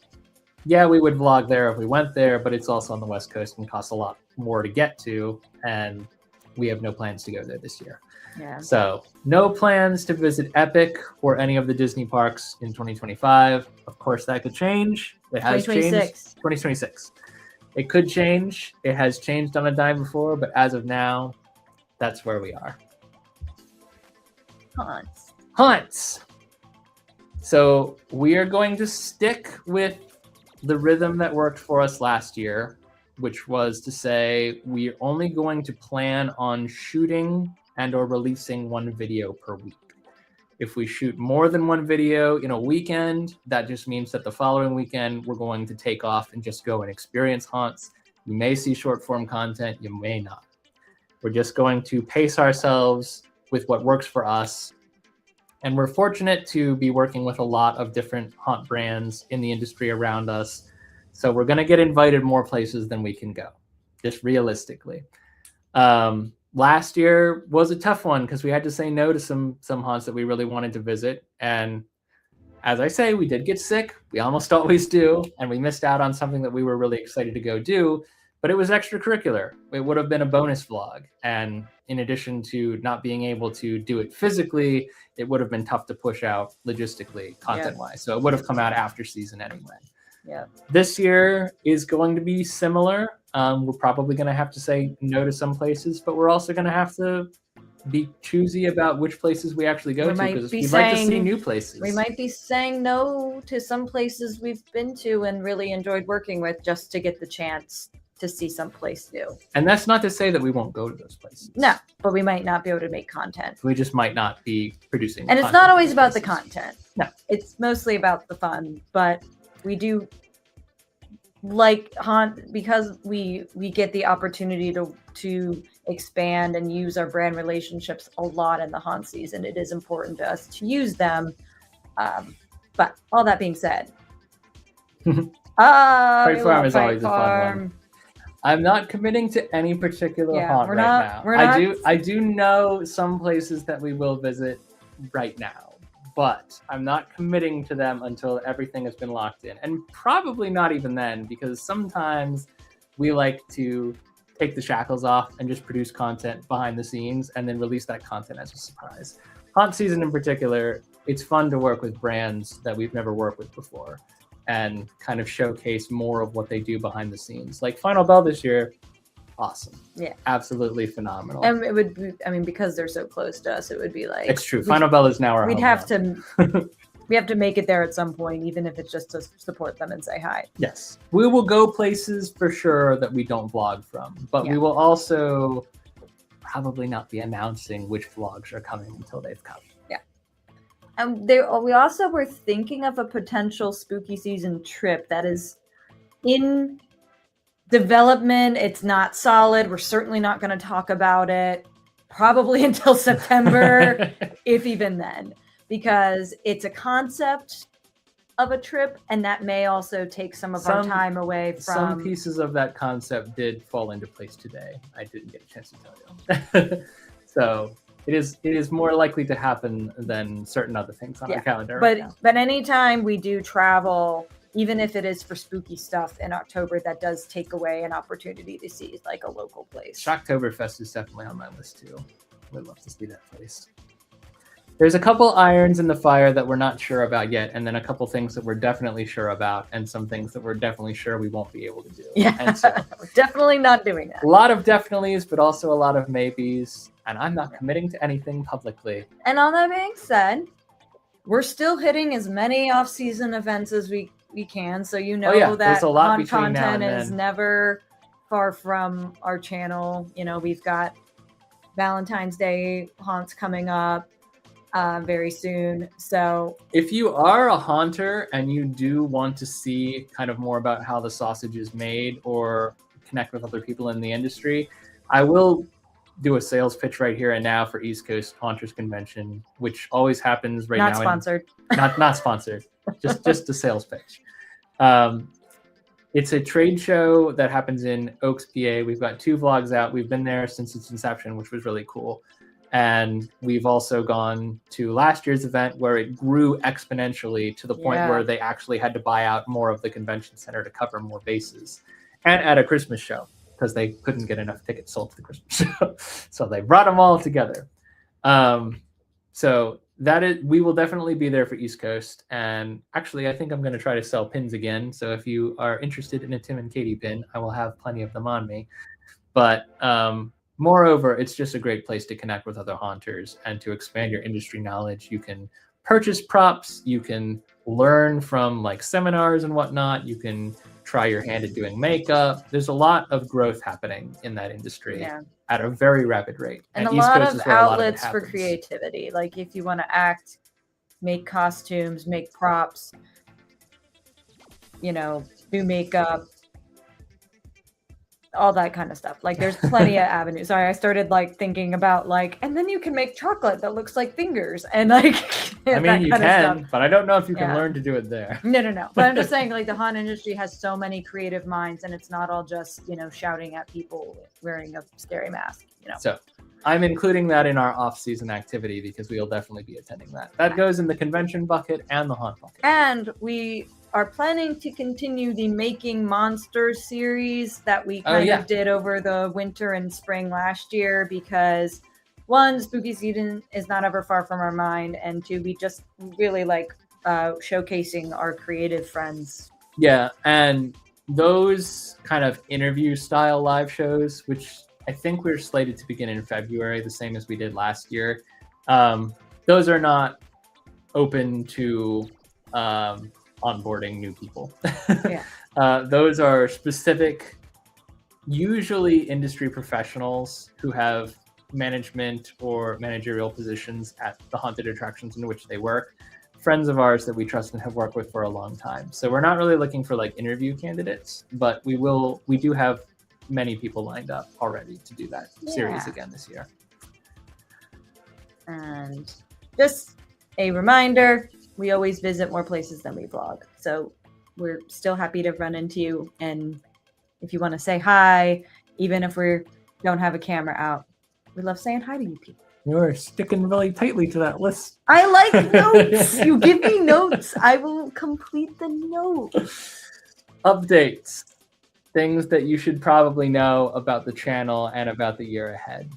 Speaker 1: yeah, we would vlog there if we went there, but it's also on the West Coast and costs a lot more to get to, and we have no plans to go there this year.
Speaker 2: Yeah.
Speaker 1: So no plans to visit Epic or any of the Disney parks in 2025. Of course, that could change. It has changed. 2026. It could change. It has changed on a dime before, but as of now, that's where we are. Haunts. So we are going to stick with the rhythm that worked for us last year, which was to say we're only going to plan on shooting and or releasing one video per week. If we shoot more than one video in a weekend, that just means that the following weekend we're going to take off and just go and experience haunts. You may see short form content, you may not. We're just going to pace ourselves with what works for us. And we're fortunate to be working with a lot of different haunt brands in the industry around us. So we're going to get invited more places than we can go, just realistically. Last year was a tough one because we had to say no to some haunts that we really wanted to visit. And as I say, we did get sick. We almost always do. And we missed out on something that we were really excited to go do. But it was extracurricular. It would have been a bonus vlog. And in addition to not being able to do it physically, it would have been tough to push out logistically, content-wise. So it would have come out after season anyway.
Speaker 2: Yeah.
Speaker 1: This year is going to be similar. We're probably going to have to say no to some places, but we're also going to have to be choosy about which places we actually go to because we'd like to see new places.
Speaker 2: We might be saying no to some places we've been to and really enjoyed working with just to get the chance to see someplace new.
Speaker 1: And that's not to say that we won't go to those places.
Speaker 2: No, but we might not be able to make content.
Speaker 1: We just might not be producing.
Speaker 2: And it's not always about the content.
Speaker 1: No.
Speaker 2: It's mostly about the fun, but we do like haunt because we get the opportunity to expand and use our brand relationships a lot in the haunt season. It is important to us to use them. But all that being said,
Speaker 1: Prairie Farm is always a fun one. I'm not committing to any particular haunt now. I do know some places that we will visit right now, but I'm not committing to them until everything has been locked in. And probably not even then, because sometimes we like to take the shackles off and just produce content behind the scenes and then release that content as a surprise. Haunt season in particular, it's fun to work with brands that we've never worked with before and kind of showcase more of what they do behind the scenes. Like Final Bell this year, awesome.
Speaker 2: Yeah.
Speaker 1: Absolutely phenomenal.
Speaker 2: And it would be, I mean, because they're so close to us, it would be like...
Speaker 1: It's true. Final Bell is now our
Speaker 2: we have to make it there at some point, even if it's just to support them and say hi.
Speaker 1: Yes. We will go places for sure that we don't vlog from, but we will also probably not be announcing which vlogs are coming until they've come.
Speaker 2: And we also were thinking of a potential spooky season trip that is in development. It's not solid. We're certainly not going to talk about it probably until September, if even then, because it's a concept of a trip, and that may also take some of our time away from...
Speaker 1: Some pieces of that concept did fall into place today. I didn't get a chance to tell you. So it is more likely to happen than certain other things on our calendar right now.
Speaker 2: But anytime we do travel, even if it is for spooky stuff in October, that does take away an opportunity to see like a local place.
Speaker 1: Shocktoberfest is definitely on my list too. Would love to see that place. There's a couple irons in the fire that we're not sure about yet, and then a couple things that we're definitely sure about, and some things that we're definitely sure we won't be able to do.
Speaker 2: Yeah,
Speaker 1: and so,
Speaker 2: we're definitely not doing that.
Speaker 1: A lot of definitelys, but also a lot of maybes, and I'm not committing to anything publicly.
Speaker 2: And on that being said, we're still hitting as many off-season events as we can, so that haunt content is never far from our channel. We've got Valentine's Day haunts coming up very soon. So
Speaker 1: if you are a haunter and you do want to see kind of more about how the sausage is made or connect with other people in the industry, I will do a sales pitch right here and now for East Coast Haunters Convention, which always happens right now.
Speaker 2: Not sponsored.
Speaker 1: Not sponsored. Just a sales pitch. It's a trade show that happens in Oaks, PA. We've got 2 vlogs out. We've been there since its inception, which was really cool. And we've also gone to last year's event where it grew exponentially to the point where they actually had to buy out more of the convention center to cover more bases. And at a Christmas show, because they couldn't get enough tickets sold to the Christmas show. So they brought them all together. So we will definitely be there for East Coast. And actually, I think I'm going to try to sell pins again. So if you are interested in a Tim and Katie pin, I will have plenty of them on me. But moreover, it's just a great place to connect with other haunters and to expand your industry knowledge. You can purchase props. You can learn from like seminars and whatnot. You can try your hand at doing makeup. There's a lot of growth happening in that industry at a very rapid rate.
Speaker 2: And a lot of outlets for creativity. Like if you want to act, make costumes, make props, do makeup, all that kind of stuff. Like there's plenty of avenues. Sorry, I started like thinking about like, and then you can make chocolate that looks like fingers and like
Speaker 1: I mean, you can, but I don't know if you can learn to do it there.
Speaker 2: No. But I'm just saying like the haunt industry has so many creative minds, and it's not all just, shouting at people wearing a scary mask,
Speaker 1: So I'm including that in our off-season activity because we'll definitely be attending that. That goes in the convention bucket and the haunt bucket.
Speaker 2: And we are planning to continue the Making Monsters series that we kind of did over the winter and spring last year, because 1, spooky season is not ever far from our mind, and 2, we just really like showcasing our creative friends.
Speaker 1: Yeah, and those kind of interview style live shows, which I think we're slated to begin in February, the same as we did last year. Those are not open to onboarding new people. Those are specific, usually industry professionals who have management or managerial positions at the haunted attractions in which they work. Friends of ours that we trust and have worked with for a long time. So we're not really looking for like interview candidates, but we do have many people lined up already to do that series again this year.
Speaker 2: And just a reminder, we always visit more places than we vlog. So we're still happy to run into you. And if you want to say hi, even if we don't have a camera out, we love saying hi to you people.
Speaker 1: You're sticking really tightly to that list.
Speaker 2: I like notes. You give me notes. I will complete the notes.
Speaker 1: Updates. Things that you should probably know about the channel and about the year ahead.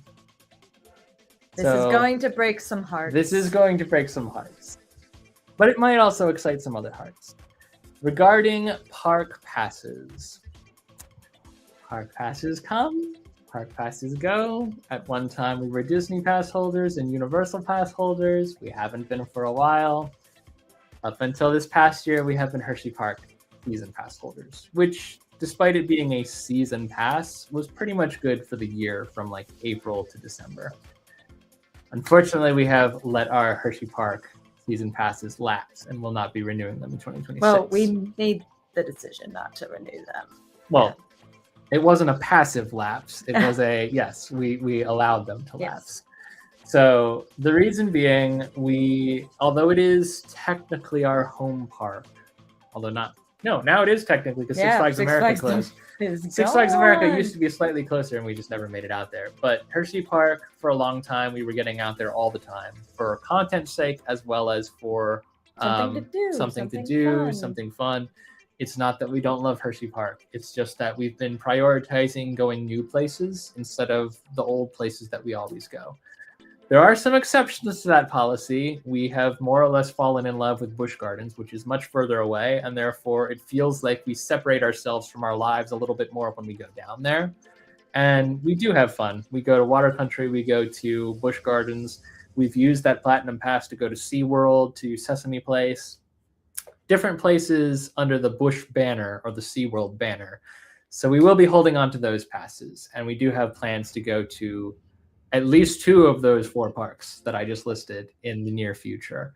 Speaker 2: This is going to break some hearts.
Speaker 1: This is going to break some hearts. But it might also excite some other hearts. Regarding park passes. Park passes come, park passes go. At one time we were Disney pass holders and Universal pass holders. We haven't been for a while. Up until this past year, we have been Hershey Park season pass holders, which, despite it being a season pass, was pretty much good for the year from like April to December. Unfortunately, we have let our Hershey Park season passes lapse and will not be renewing them in 2026.
Speaker 2: Well, we made the decision not to renew them.
Speaker 1: Well, It wasn't a passive lapse. It was a yes. We allowed them to lapse. So the reason being, although it is technically our home park, although now it is technically because Six Flags America closed. Six Flags America used to be slightly closer, and we just never made it out there. But Hershey Park, for a long time, we were getting out there all the time for content's sake, as well as for something to do, something fun. It's not that we don't love Hershey Park. It's just that we've been prioritizing going new places instead of the old places that we always go. There are some exceptions to that policy. We have more or less fallen in love with Busch Gardens, which is much further away, and therefore it feels like we separate ourselves from our lives a little bit more when we go down there. And we do have fun. We go to Water Country, we go to Busch Gardens. We've used that Platinum Pass to go to SeaWorld, to Sesame Place, different places under the Busch banner or the SeaWorld banner. So we will be holding on to those passes, and we do have plans to go to at least 2 of those 4 parks that I just listed in the near future.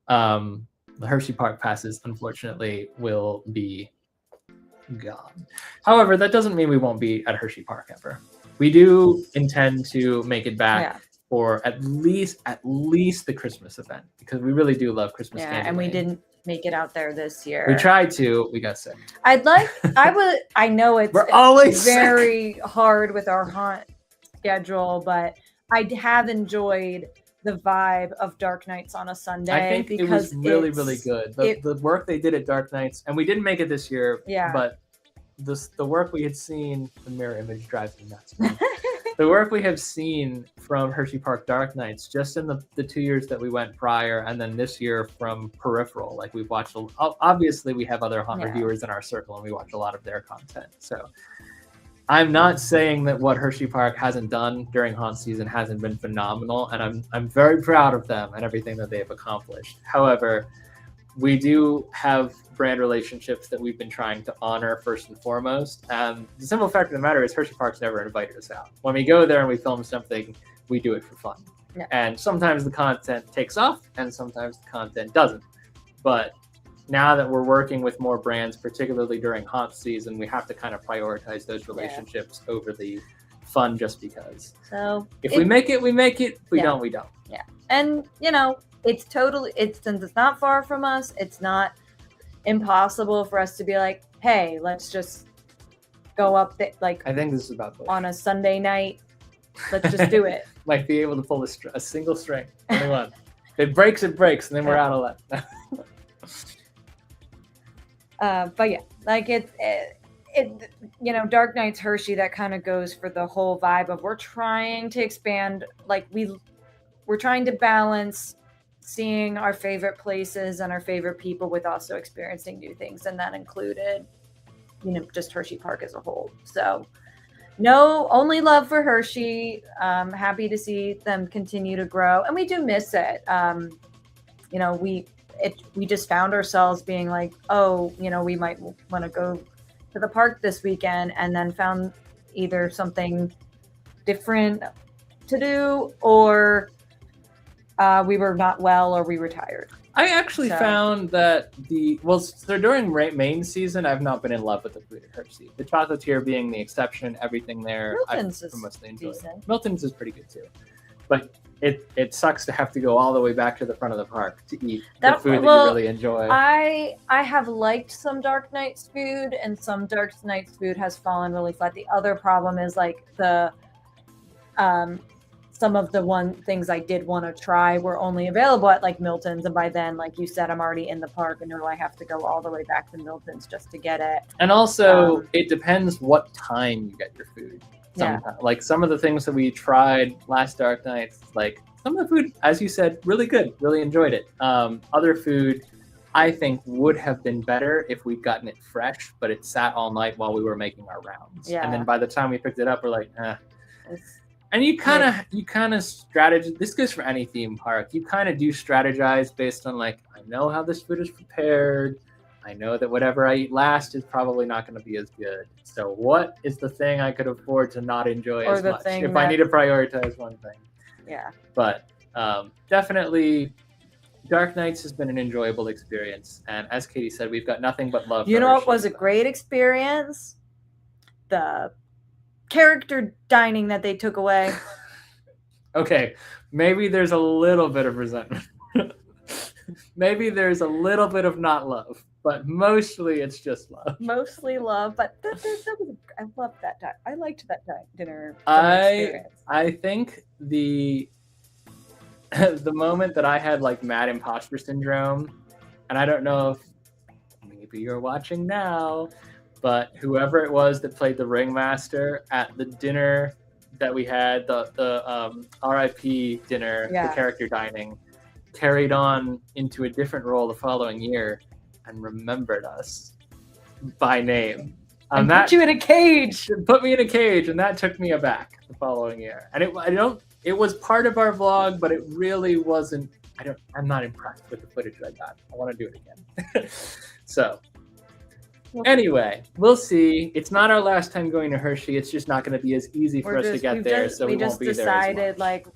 Speaker 1: The Hershey Park passes, unfortunately, will be gone. However, that doesn't mean we won't be at Hershey Park ever. We do intend to make it back for at least the Christmas event, because we really do love Christmas candy.
Speaker 2: And we didn't make it out there this year.
Speaker 1: We tried to. We got sick.
Speaker 2: I know it's
Speaker 1: We're always
Speaker 2: very hard with our haunt schedule, but I have enjoyed the vibe of Dark Nights on a Sunday.
Speaker 1: I think because it was really good. The work they did at Dark Nights, and we didn't make it this year, but the work we had seen, the mirror image drives me nuts. The work we have seen from Hershey Park Dark Nights, just in the 2 years that we went prior, and then this year from Peripheral, like we've watched, obviously we have other haunt reviewers in our circle, and we watch a lot of their content. So I'm not saying that what Hershey Park hasn't done during haunt season hasn't been phenomenal, and I'm very proud of them and everything that they've accomplished. However, we do have brand relationships that we've been trying to honor first and foremost. And the simple fact of the matter is Hershey Park's never invited us out. When we go there and we film something, we do it for fun. Yeah. And sometimes the content takes off and sometimes the content doesn't. But now that we're working with more brands, particularly during haunt season, we have to kind of prioritize those relationships over the fun just because. So if we make it, we make it. If we don't, we don't.
Speaker 2: Yeah. And, since it's not far from us, it's not impossible for us to be like, hey, let's just go up there. Like,
Speaker 1: I think this is about
Speaker 2: on a Sunday night. Let's just do it.
Speaker 1: Might be able to pull a single string. Only one. If it breaks, and then we're out of luck.
Speaker 2: But yeah, like it, Dark Nights Hershey, that kind of goes for the whole vibe of we're trying to expand, like we're trying to balance seeing our favorite places and our favorite people with also experiencing new things. And that included, just Hershey Park as a whole. So no, only love for Hershey. Happy to see them continue to grow. And we do miss it. We just found ourselves being like, we might want to go to the park this weekend, and then found either something different to do, or we were not well, or we retired.
Speaker 1: I actually found that during main season, I've not been in love with the food at Hershey. The chocolatier being the exception, everything there
Speaker 2: Milton's
Speaker 1: I've mostly enjoyed.
Speaker 2: Decent.
Speaker 1: Milton's is pretty good too, but it sucks to have to go all the way back to the front of the park to eat the food that you really enjoy.
Speaker 2: I have liked some Dark Nights food, and some Dark Nights food has fallen really flat. The other problem is like some of the things I did want to try were only available at like Milton's, and by then, like you said, I'm already in the park, and I have to go all the way back to Milton's just to get it.
Speaker 1: And also, it depends what time you get your food. Like some of the things that we tried last Dark Nights, like some of the food, as you said, really good, really enjoyed it. Other food I think would have been better if we'd gotten it fresh, but it sat all night while we were making our rounds. And then by the time we picked it up, we're like, And you kind of strategize. This goes for any theme park. You kind of do strategize based on like, I know how this food is prepared. I know that whatever I eat last is probably not going to be as good. So what is the thing I could afford to not enjoy as much if I need to prioritize one thing?
Speaker 2: Yeah.
Speaker 1: But definitely Dark Nights has been an enjoyable experience. And as Katie said, we've got nothing but love for
Speaker 2: what was a great experience? the character dining that they took away.
Speaker 1: Okay, maybe there's a little bit of resentment. Maybe there's a little bit of not love, but mostly it's just love.
Speaker 2: Mostly love, but that was, I loved that. I liked that dinner experience.
Speaker 1: I think the moment that I had like mad imposter syndrome, and I don't know if maybe you're watching now, but whoever it was that played the ringmaster at the dinner that we had, the RIP dinner, the character dining, carried on into a different role the following year and remembered us by name.
Speaker 2: And put you in a cage.
Speaker 1: Put me in a cage, and that took me aback the following year. And it was part of our vlog, but it really wasn't. I'm not impressed with the footage that I got. I want to do it again. So anyway, we'll see. It's not our last time going to Hershey. It's just not going to be as easy for us to get there, so we won't be there as much.
Speaker 2: We just decided like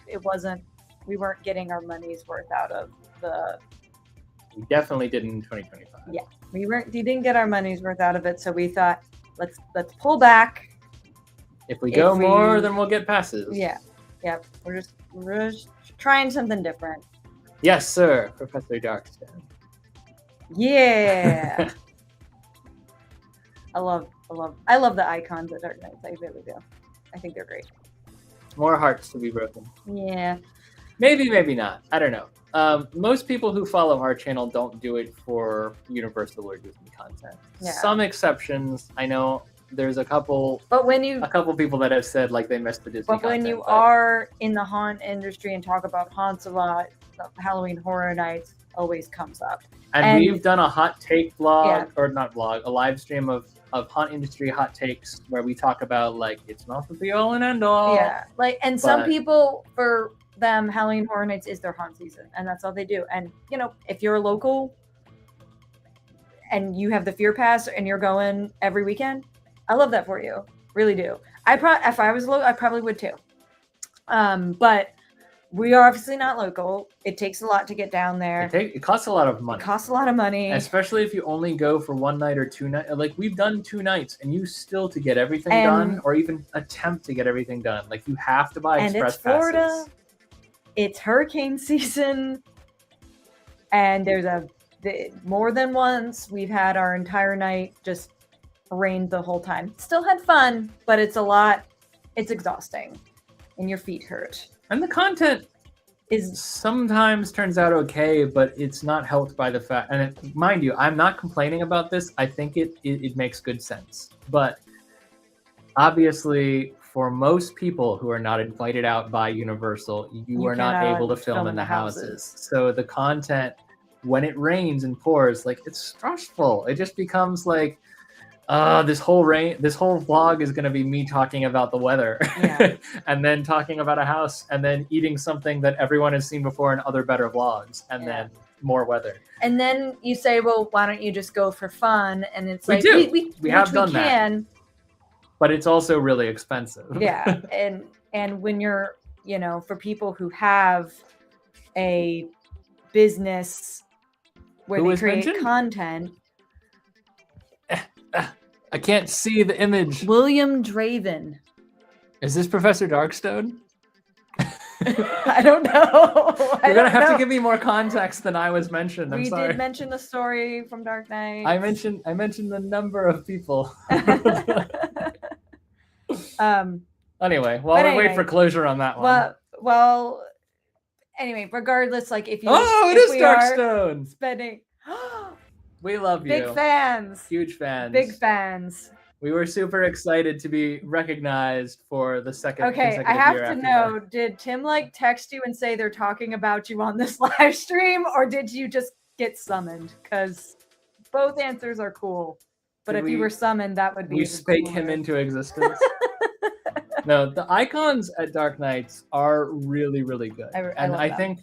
Speaker 2: we weren't getting our money's worth out of the.
Speaker 1: We definitely didn't in 2025.
Speaker 2: Yeah, we didn't get our money's worth out of it, so we thought let's pull back.
Speaker 1: If we go more, then we'll get passes.
Speaker 2: Yeah, we're just trying something different.
Speaker 1: Yes, sir, Professor Darkstone.
Speaker 2: Yeah. I love the icons at Dark Knights. I really do. I think they're great.
Speaker 1: More hearts to be broken.
Speaker 2: Yeah.
Speaker 1: Maybe, maybe not. I don't know. Most people who follow our channel don't do it for Universal or Disney content. Yeah. Some exceptions. I know there's a couple.
Speaker 2: But when you
Speaker 1: people that have said like they missed the Disney.
Speaker 2: But when you are in the haunt industry and talk about haunts a lot, Halloween Horror Nights always comes up.
Speaker 1: And we've done a hot take vlog, or not vlog, a live stream of haunt industry hot takes where we talk about like it's not the be all and end all.
Speaker 2: Yeah, some people, for them, Halloween Horror Nights is their haunt season, and that's all they do. And if you're local and you have the Fear Pass and you're going every weekend, I love that for you, really do. If I was local, I probably would too. But we are obviously not local. It takes a lot to get down there.
Speaker 1: It costs a lot of money.
Speaker 2: It costs a lot of money.
Speaker 1: Especially if you only go for one night or 2 nights. Like, we've done 2 nights, and you still, to get everything done, or even attempt to get everything done, like, you have to buy express passes. And it's Florida.
Speaker 2: It's hurricane season. And there's more than once we've had our entire night just rained the whole time. Still had fun, but it's a lot. It's exhausting. And your feet hurt.
Speaker 1: And the content sometimes turns out okay, but it's not helped by the fact. And mind you, I'm not complaining about this. I think it makes good sense. But obviously, for most people who are not invited out by Universal, you are not able to film in the houses. So the content, when it rains and pours, like, it's stressful. It just becomes like, this whole vlog is going to be me talking about the weather, and then talking about a house, and then eating something that everyone has seen before in other better vlogs, and then more weather. And
Speaker 2: then you say, well, why don't you just go for fun? And it's like,
Speaker 1: we have done that, but it's also really expensive.
Speaker 2: Yeah. And when you're, for people who have a business where they create content.
Speaker 1: I can't see the image.
Speaker 2: William Draven.
Speaker 1: Is this Professor Darkstone?
Speaker 2: I don't know.
Speaker 1: You're going to have to give me more context than I was mentioned. I'm sorry.
Speaker 2: We did mention the story from Dark Knight.
Speaker 1: I mentioned the number of people. Anyway, we wait for closure on that one.
Speaker 2: Well, anyway, regardless, like if you
Speaker 1: it is Darkstone.
Speaker 2: Spending
Speaker 1: We love you.
Speaker 2: Big fans.
Speaker 1: Huge fans.
Speaker 2: Big fans.
Speaker 1: We were super excited to be recognized for the second consecutive year.
Speaker 2: Okay, I have to know, did Tim text you and say they're talking about you on this live stream, or did you just get summoned? Because both answers are cool. But if you were summoned, that would be
Speaker 1: we spake him into existence. No, the icons at Dark Knights are really, really good. I think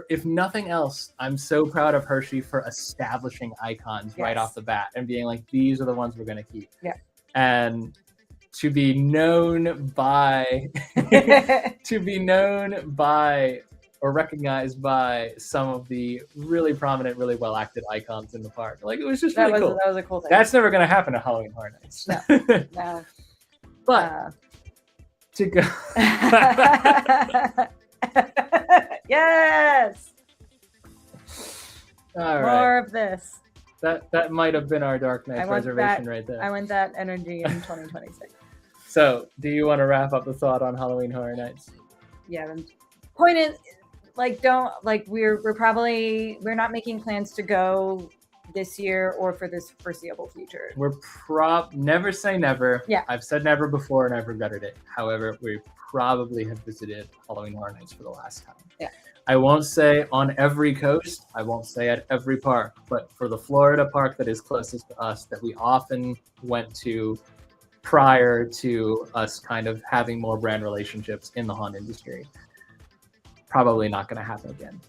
Speaker 1: if nothing else, I'm so proud of Hershey for establishing icons right off the bat and being like, these are the ones we're going to keep.
Speaker 2: Yeah.
Speaker 1: And to be known by, or recognized by some of the really prominent, really well acted icons in the park. Like, it was just really cool.
Speaker 2: That was a cool thing.
Speaker 1: That's never going to happen at Halloween Horror Nights.
Speaker 2: No.
Speaker 1: But to go.
Speaker 2: Yes.
Speaker 1: All right.
Speaker 2: More of this.
Speaker 1: That might have been our Dark Knight reservation right there.
Speaker 2: I want that energy in 2026.
Speaker 1: So, do you want to wrap up the thought on Halloween Horror Nights?
Speaker 2: Yeah. The point is, like, we're not making plans to go this year or for this foreseeable future.
Speaker 1: We're never say never.
Speaker 2: Yeah.
Speaker 1: I've said never before and I've regretted it. However, we probably have visited Halloween Horror Nights for the last time.
Speaker 2: Yeah.
Speaker 1: I won't say on every coast. I won't say at every park, but for the Florida park that is closest to us, that we often went to prior to us kind of having more brand relationships in the haunt industry, probably not going to happen again.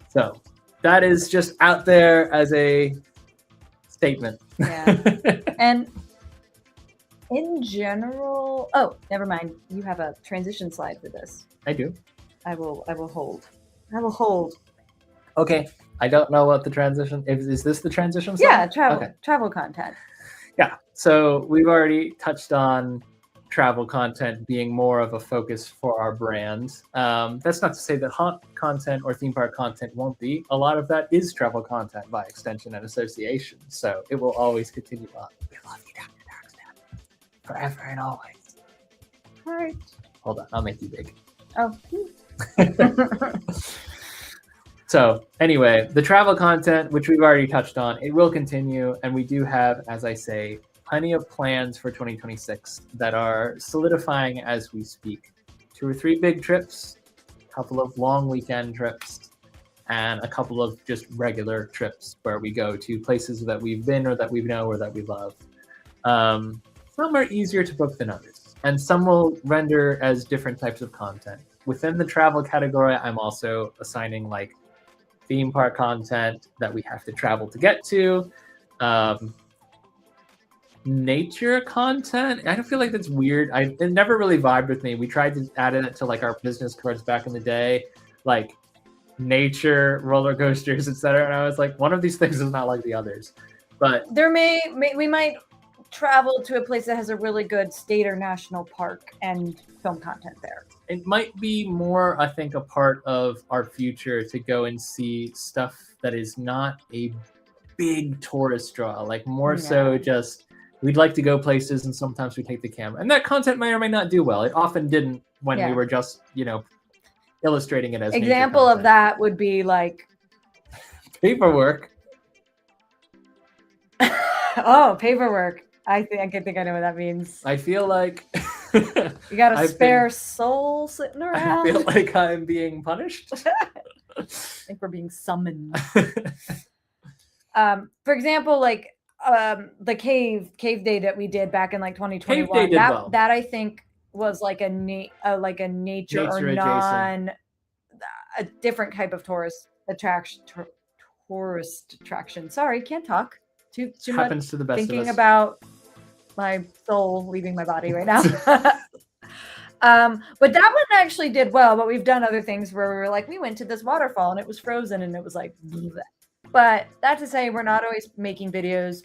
Speaker 1: So that is just out there as a statement.
Speaker 2: Yeah. And in general, never mind. You have a transition slide for this.
Speaker 1: I do.
Speaker 2: I will hold.
Speaker 1: Okay. I don't know what the transition is. This the transition slide?
Speaker 2: Yeah, travel content.
Speaker 1: Yeah. So we've already touched on travel content being more of a focus for our brand. That's not to say that haunt content or theme park content won't be. A lot of that is travel content by extension and association. So it will always continue on. We love you, Dr. Darkstep. Forever and always.
Speaker 2: All right.
Speaker 1: Hold on. I'll make you big.
Speaker 2: Oh.
Speaker 1: So anyway, the travel content, which we've already touched on, it will continue. And we do have, as I say, plenty of plans for 2026 that are solidifying as we speak. 2 or 3 big trips, a couple of long weekend trips, and a couple of just regular trips where we go to places that we've been or that we know or that we love. Some are easier to book than others, and some will render as different types of content. Within the travel category, I'm also assigning like theme park content that we have to travel to get to. Nature content, I don't feel like that's weird. It never really vibed with me. We tried to add it to like our business cards back in the day, like nature, roller coasters, etc. And I was like, one of these things is not like the others. But
Speaker 2: we might travel to a place that has a really good state or national park and film content there.
Speaker 1: It might be more, I think, a part of our future to go and see stuff that is not a big tourist draw, like more so just we'd like to go places and sometimes we take the camera. And that content may or may not do well. It often didn't when we were just, illustrating it as
Speaker 2: example of that would be like
Speaker 1: paperwork.
Speaker 2: Oh, paperwork. I think I know what that means.
Speaker 1: I feel like
Speaker 2: you got a spare soul sitting around.
Speaker 1: I feel like I'm being punished.
Speaker 2: I think we're being summoned. For example, like the cave day that we did back in like 2021. That I think was like a nature or non a different type of tourist attraction. Sorry, can't talk. Too
Speaker 1: happens
Speaker 2: much
Speaker 1: to the best
Speaker 2: thinking
Speaker 1: of us.
Speaker 2: About my soul leaving my body right now. But that one actually did well. But we've done other things where we were like, we went to this waterfall and it was frozen and it was like, bleh. But that's to say, we're not always making videos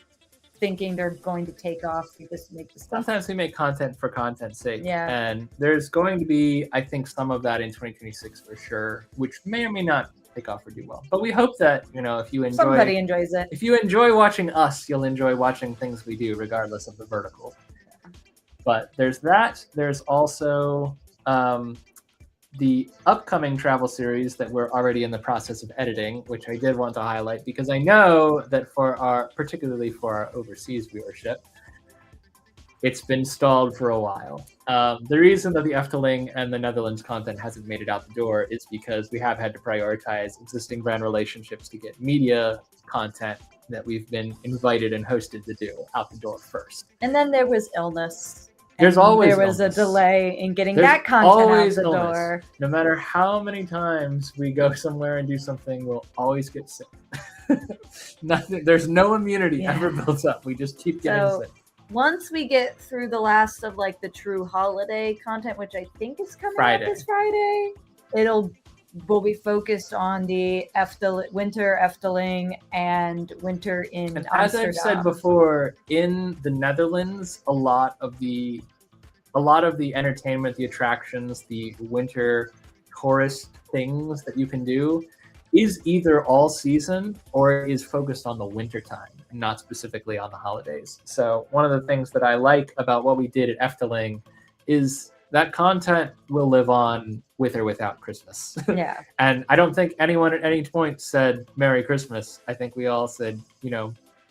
Speaker 2: thinking they're going to take off. We just make the stuff.
Speaker 1: Sometimes we make content for content's sake.
Speaker 2: Yeah.
Speaker 1: And there's going to be, I think, some of that in 2026 for sure, which may or may not take off or do well. But we hope that, if you enjoy,
Speaker 2: somebody enjoys it.
Speaker 1: If you enjoy watching us, you'll enjoy watching things we do, regardless of the vertical. Yeah. But there's that. There's also the upcoming travel series that we're already in the process of editing, which I did want to highlight because I know that particularly for our overseas viewership, it's been stalled for a while. The reason that the Efteling and the Netherlands content hasn't made it out the door is because we have had to prioritize existing brand relationships to get media content that we've been invited and hosted to do out the door first.
Speaker 2: And then there was illness.
Speaker 1: There was
Speaker 2: a delay in getting that content out the door.
Speaker 1: No matter how many times we go somewhere and do something, we'll always get sick. There's no immunity ever built up. We just keep getting sick.
Speaker 2: Once we get through the last of like the true holiday content, which I think is coming out this Friday, we'll be focused on the winter Efteling and winter in Amsterdam.
Speaker 1: As I've said before, in the Netherlands, a lot of the a lot of the entertainment, the attractions, the winter tourist things that you can do is either all season or is focused on the winter time, not specifically on the holidays. So one of the things that I like about what we did at Efteling is that content will live on with or without Christmas.
Speaker 2: Yeah.
Speaker 1: And I don't think anyone at any point said Merry Christmas. I think we all said,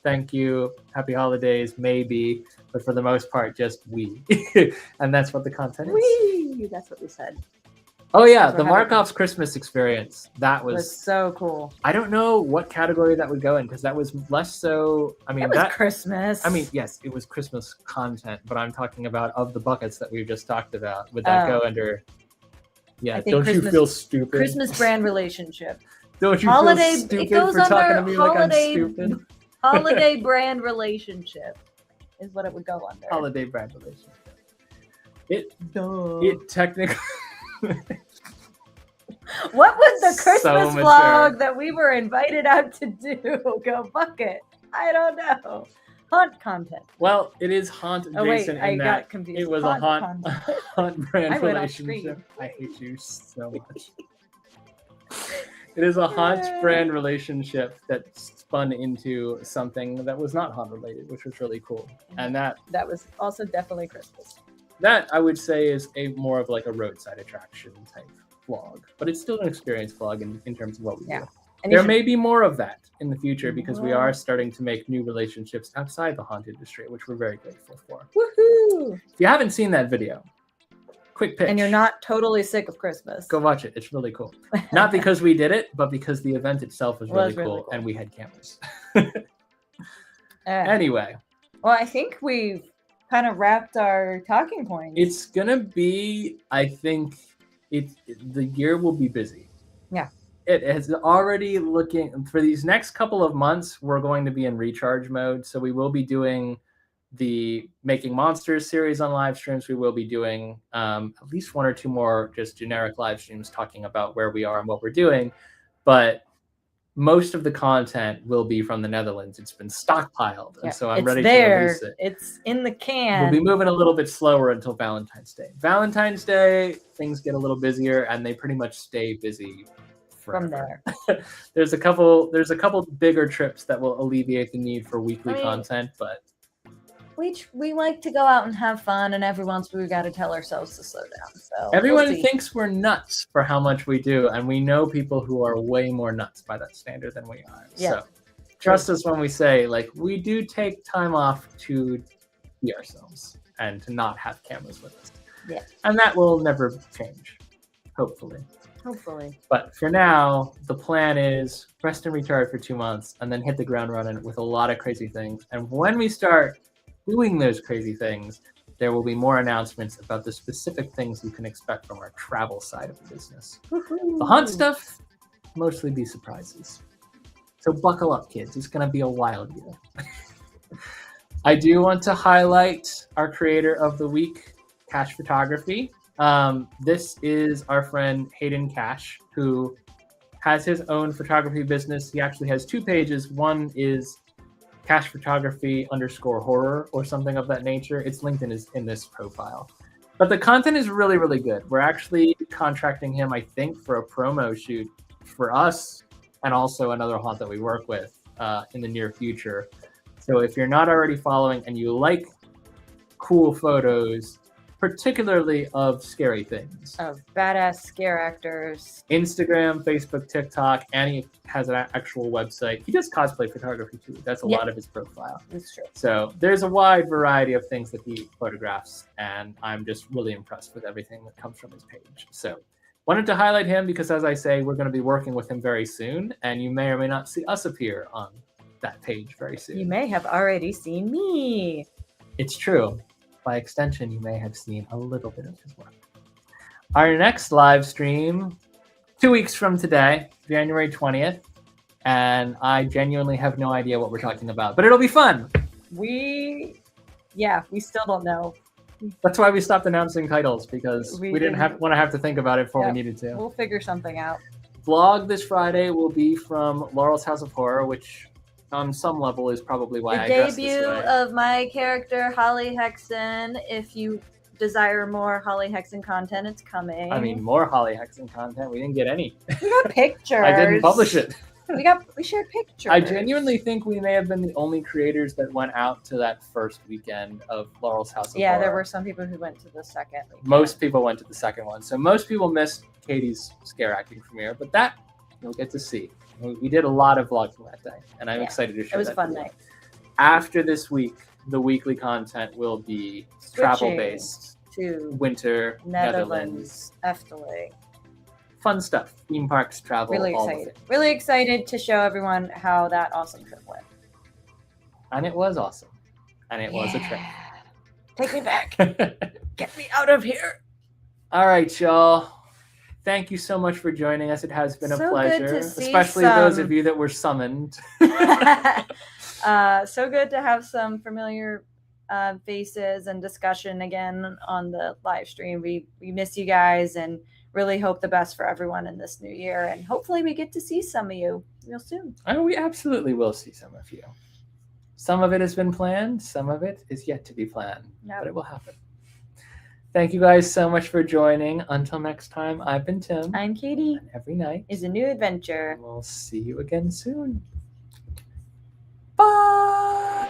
Speaker 1: thank you, happy holidays, maybe, but for the most part, just we. And that's what the content is.
Speaker 2: Wee! That's what we said.
Speaker 1: Oh yeah, the Markov's Christmas experience. That was
Speaker 2: so cool.
Speaker 1: I don't know what category that would go in because that was less so. I mean,
Speaker 2: it was Christmas.
Speaker 1: I mean, yes, it was Christmas content, but I'm talking about of the buckets that we've just talked about. Would that go under? Yeah, don't you feel stupid?
Speaker 2: Christmas brand relationship.
Speaker 1: Don't you feel stupid for talking to me like I'm stupid?
Speaker 2: Holiday brand relationship is what it would go under.
Speaker 1: Holiday brand relationship. It technically.
Speaker 2: What was the Christmas vlog that we were invited out to do? Go bucket. I don't know. Haunt content.
Speaker 1: Well, it is haunt adjacent.
Speaker 2: I got confused.
Speaker 1: It was a haunt brand relationship. I hate you so much. It is a haunt brand relationship that spun into something that was not haunt related, which was really cool. And that
Speaker 2: was also definitely Christmas.
Speaker 1: That I would say is more of like a roadside attraction type vlog, but it's still an experience vlog in terms of what we do. And there may be more of that in the future because we are starting to make new relationships outside the haunt industry, which we're very grateful for.
Speaker 2: Woohoo!
Speaker 1: If you haven't seen that video, quick pitch.
Speaker 2: And you're not totally sick of Christmas.
Speaker 1: Go watch it. It's really cool. Not because we did it, but because the event itself was really cool and we had cameras. Anyway.
Speaker 2: Well, I think we've kind of wrapped our talking points.
Speaker 1: It's gonna be, I think, the year will be busy.
Speaker 2: Yeah.
Speaker 1: It is already looking for these next couple of months. We're going to be in recharge mode, so we will be doing the Making Monsters series on live streams. We will be doing at least one or two more just generic live streams talking about where we are and what we're doing, but most of the content will be from the Netherlands. It's been stockpiled, and so I'm ready to release it.
Speaker 2: It's in the can.
Speaker 1: We'll be moving a little bit slower until Valentine's Day. Valentine's Day, things get a little busier, and they pretty much stay busy forever.
Speaker 2: From there.
Speaker 1: There's a couple bigger trips that will alleviate the need for weekly content, but
Speaker 2: we like to go out and have fun, and every once we got to tell ourselves to slow down. So
Speaker 1: everyone thinks we're nuts for how much we do, and we know people who are way more nuts by that standard than we are. Yeah. So trust us when we say, like, we do take time off to be ourselves and to not have cameras with us.
Speaker 2: Yeah.
Speaker 1: And that will never change, hopefully. But for now, the plan is rest and recharge for 2 months and then hit the ground running with a lot of crazy things. And when we start doing those crazy things, there will be more announcements about the specific things you can expect from our travel side of the business. Woo-hoo. The haunt stuff, mostly be surprises. So buckle up, kids. It's going to be a wild year. I do want to highlight our creator of the week, Cash Photography. This is our friend Hayden Cash, who has his own photography business. He actually has 2 pages. One is Cash Photography _horror or something of that nature. It's linked in this profile. But the content is really, really good. We're actually contracting him, I think, for a promo shoot for us and also another haunt that we work with in the near future. So if you're not already following and you like cool photos, particularly of scary things,
Speaker 2: of badass scare actors,
Speaker 1: Instagram, Facebook, TikTok, and he has an actual website. He does cosplay photography too. That's a lot of his profile.
Speaker 2: That's true.
Speaker 1: So there's a wide variety of things that he photographs, and I'm just really impressed with everything that comes from his page. So wanted to highlight him because, as I say, we're going to be working with him very soon, and you may or may not see us appear on that page very soon.
Speaker 2: You may have already seen me.
Speaker 1: It's true. By extension, you may have seen a little bit of his work. Our next live stream, 2 weeks from today, January 20th, and I genuinely have no idea what we're talking about, but it'll be fun.
Speaker 2: We still don't know.
Speaker 1: That's why we stopped announcing titles, because we didn't want to have to think about it before we needed to.
Speaker 2: We'll figure something out.
Speaker 1: Vlog this Friday will be from Laurel's House of Horror, which on some level is probably why I dressed this way.
Speaker 2: The debut of my character, Holly Hexen. If you desire more Holly Hexen content, it's coming.
Speaker 1: I mean, more Holly Hexen content. We didn't get any.
Speaker 2: We got pictures.
Speaker 1: I didn't publish it.
Speaker 2: We shared pictures.
Speaker 1: I genuinely think we may have been the only creators that went out to that first weekend of Laurel's House of
Speaker 2: Yeah,
Speaker 1: Horror.
Speaker 2: there were some people who went to the second weekend.
Speaker 1: Most people went to the second one. So most people missed Katie's scare acting premiere, but that you'll get to see. We did a lot of vlogging that day, and I'm excited to share that.
Speaker 2: It was a fun night.
Speaker 1: After this week, the weekly content will be travel-based
Speaker 2: to
Speaker 1: winter, Netherlands.
Speaker 2: Efteling.
Speaker 1: Fun stuff. Theme parks, travel.
Speaker 2: Really
Speaker 1: all
Speaker 2: excited.
Speaker 1: Of it.
Speaker 2: Really excited to show everyone how that awesome trip went.
Speaker 1: And it was awesome. And it was a trip.
Speaker 2: Take me back. Get me out of here.
Speaker 1: All right, y'all. Thank you so much for joining us. It has been a pleasure, especially those of you that were summoned.
Speaker 2: So good to have some familiar faces and discussion again on the live stream. We miss you guys and really hope the best for everyone in this new year. And hopefully we get to see some of you real soon.
Speaker 1: Oh, we absolutely will see some of you. Some of it has been planned. Some of it is yet to be planned, but it will happen. Thank you guys so much for joining. Until next time, I've been Tim.
Speaker 2: I'm Katie.
Speaker 1: And every night
Speaker 2: is a new adventure.
Speaker 1: And we'll see you again soon. Bye!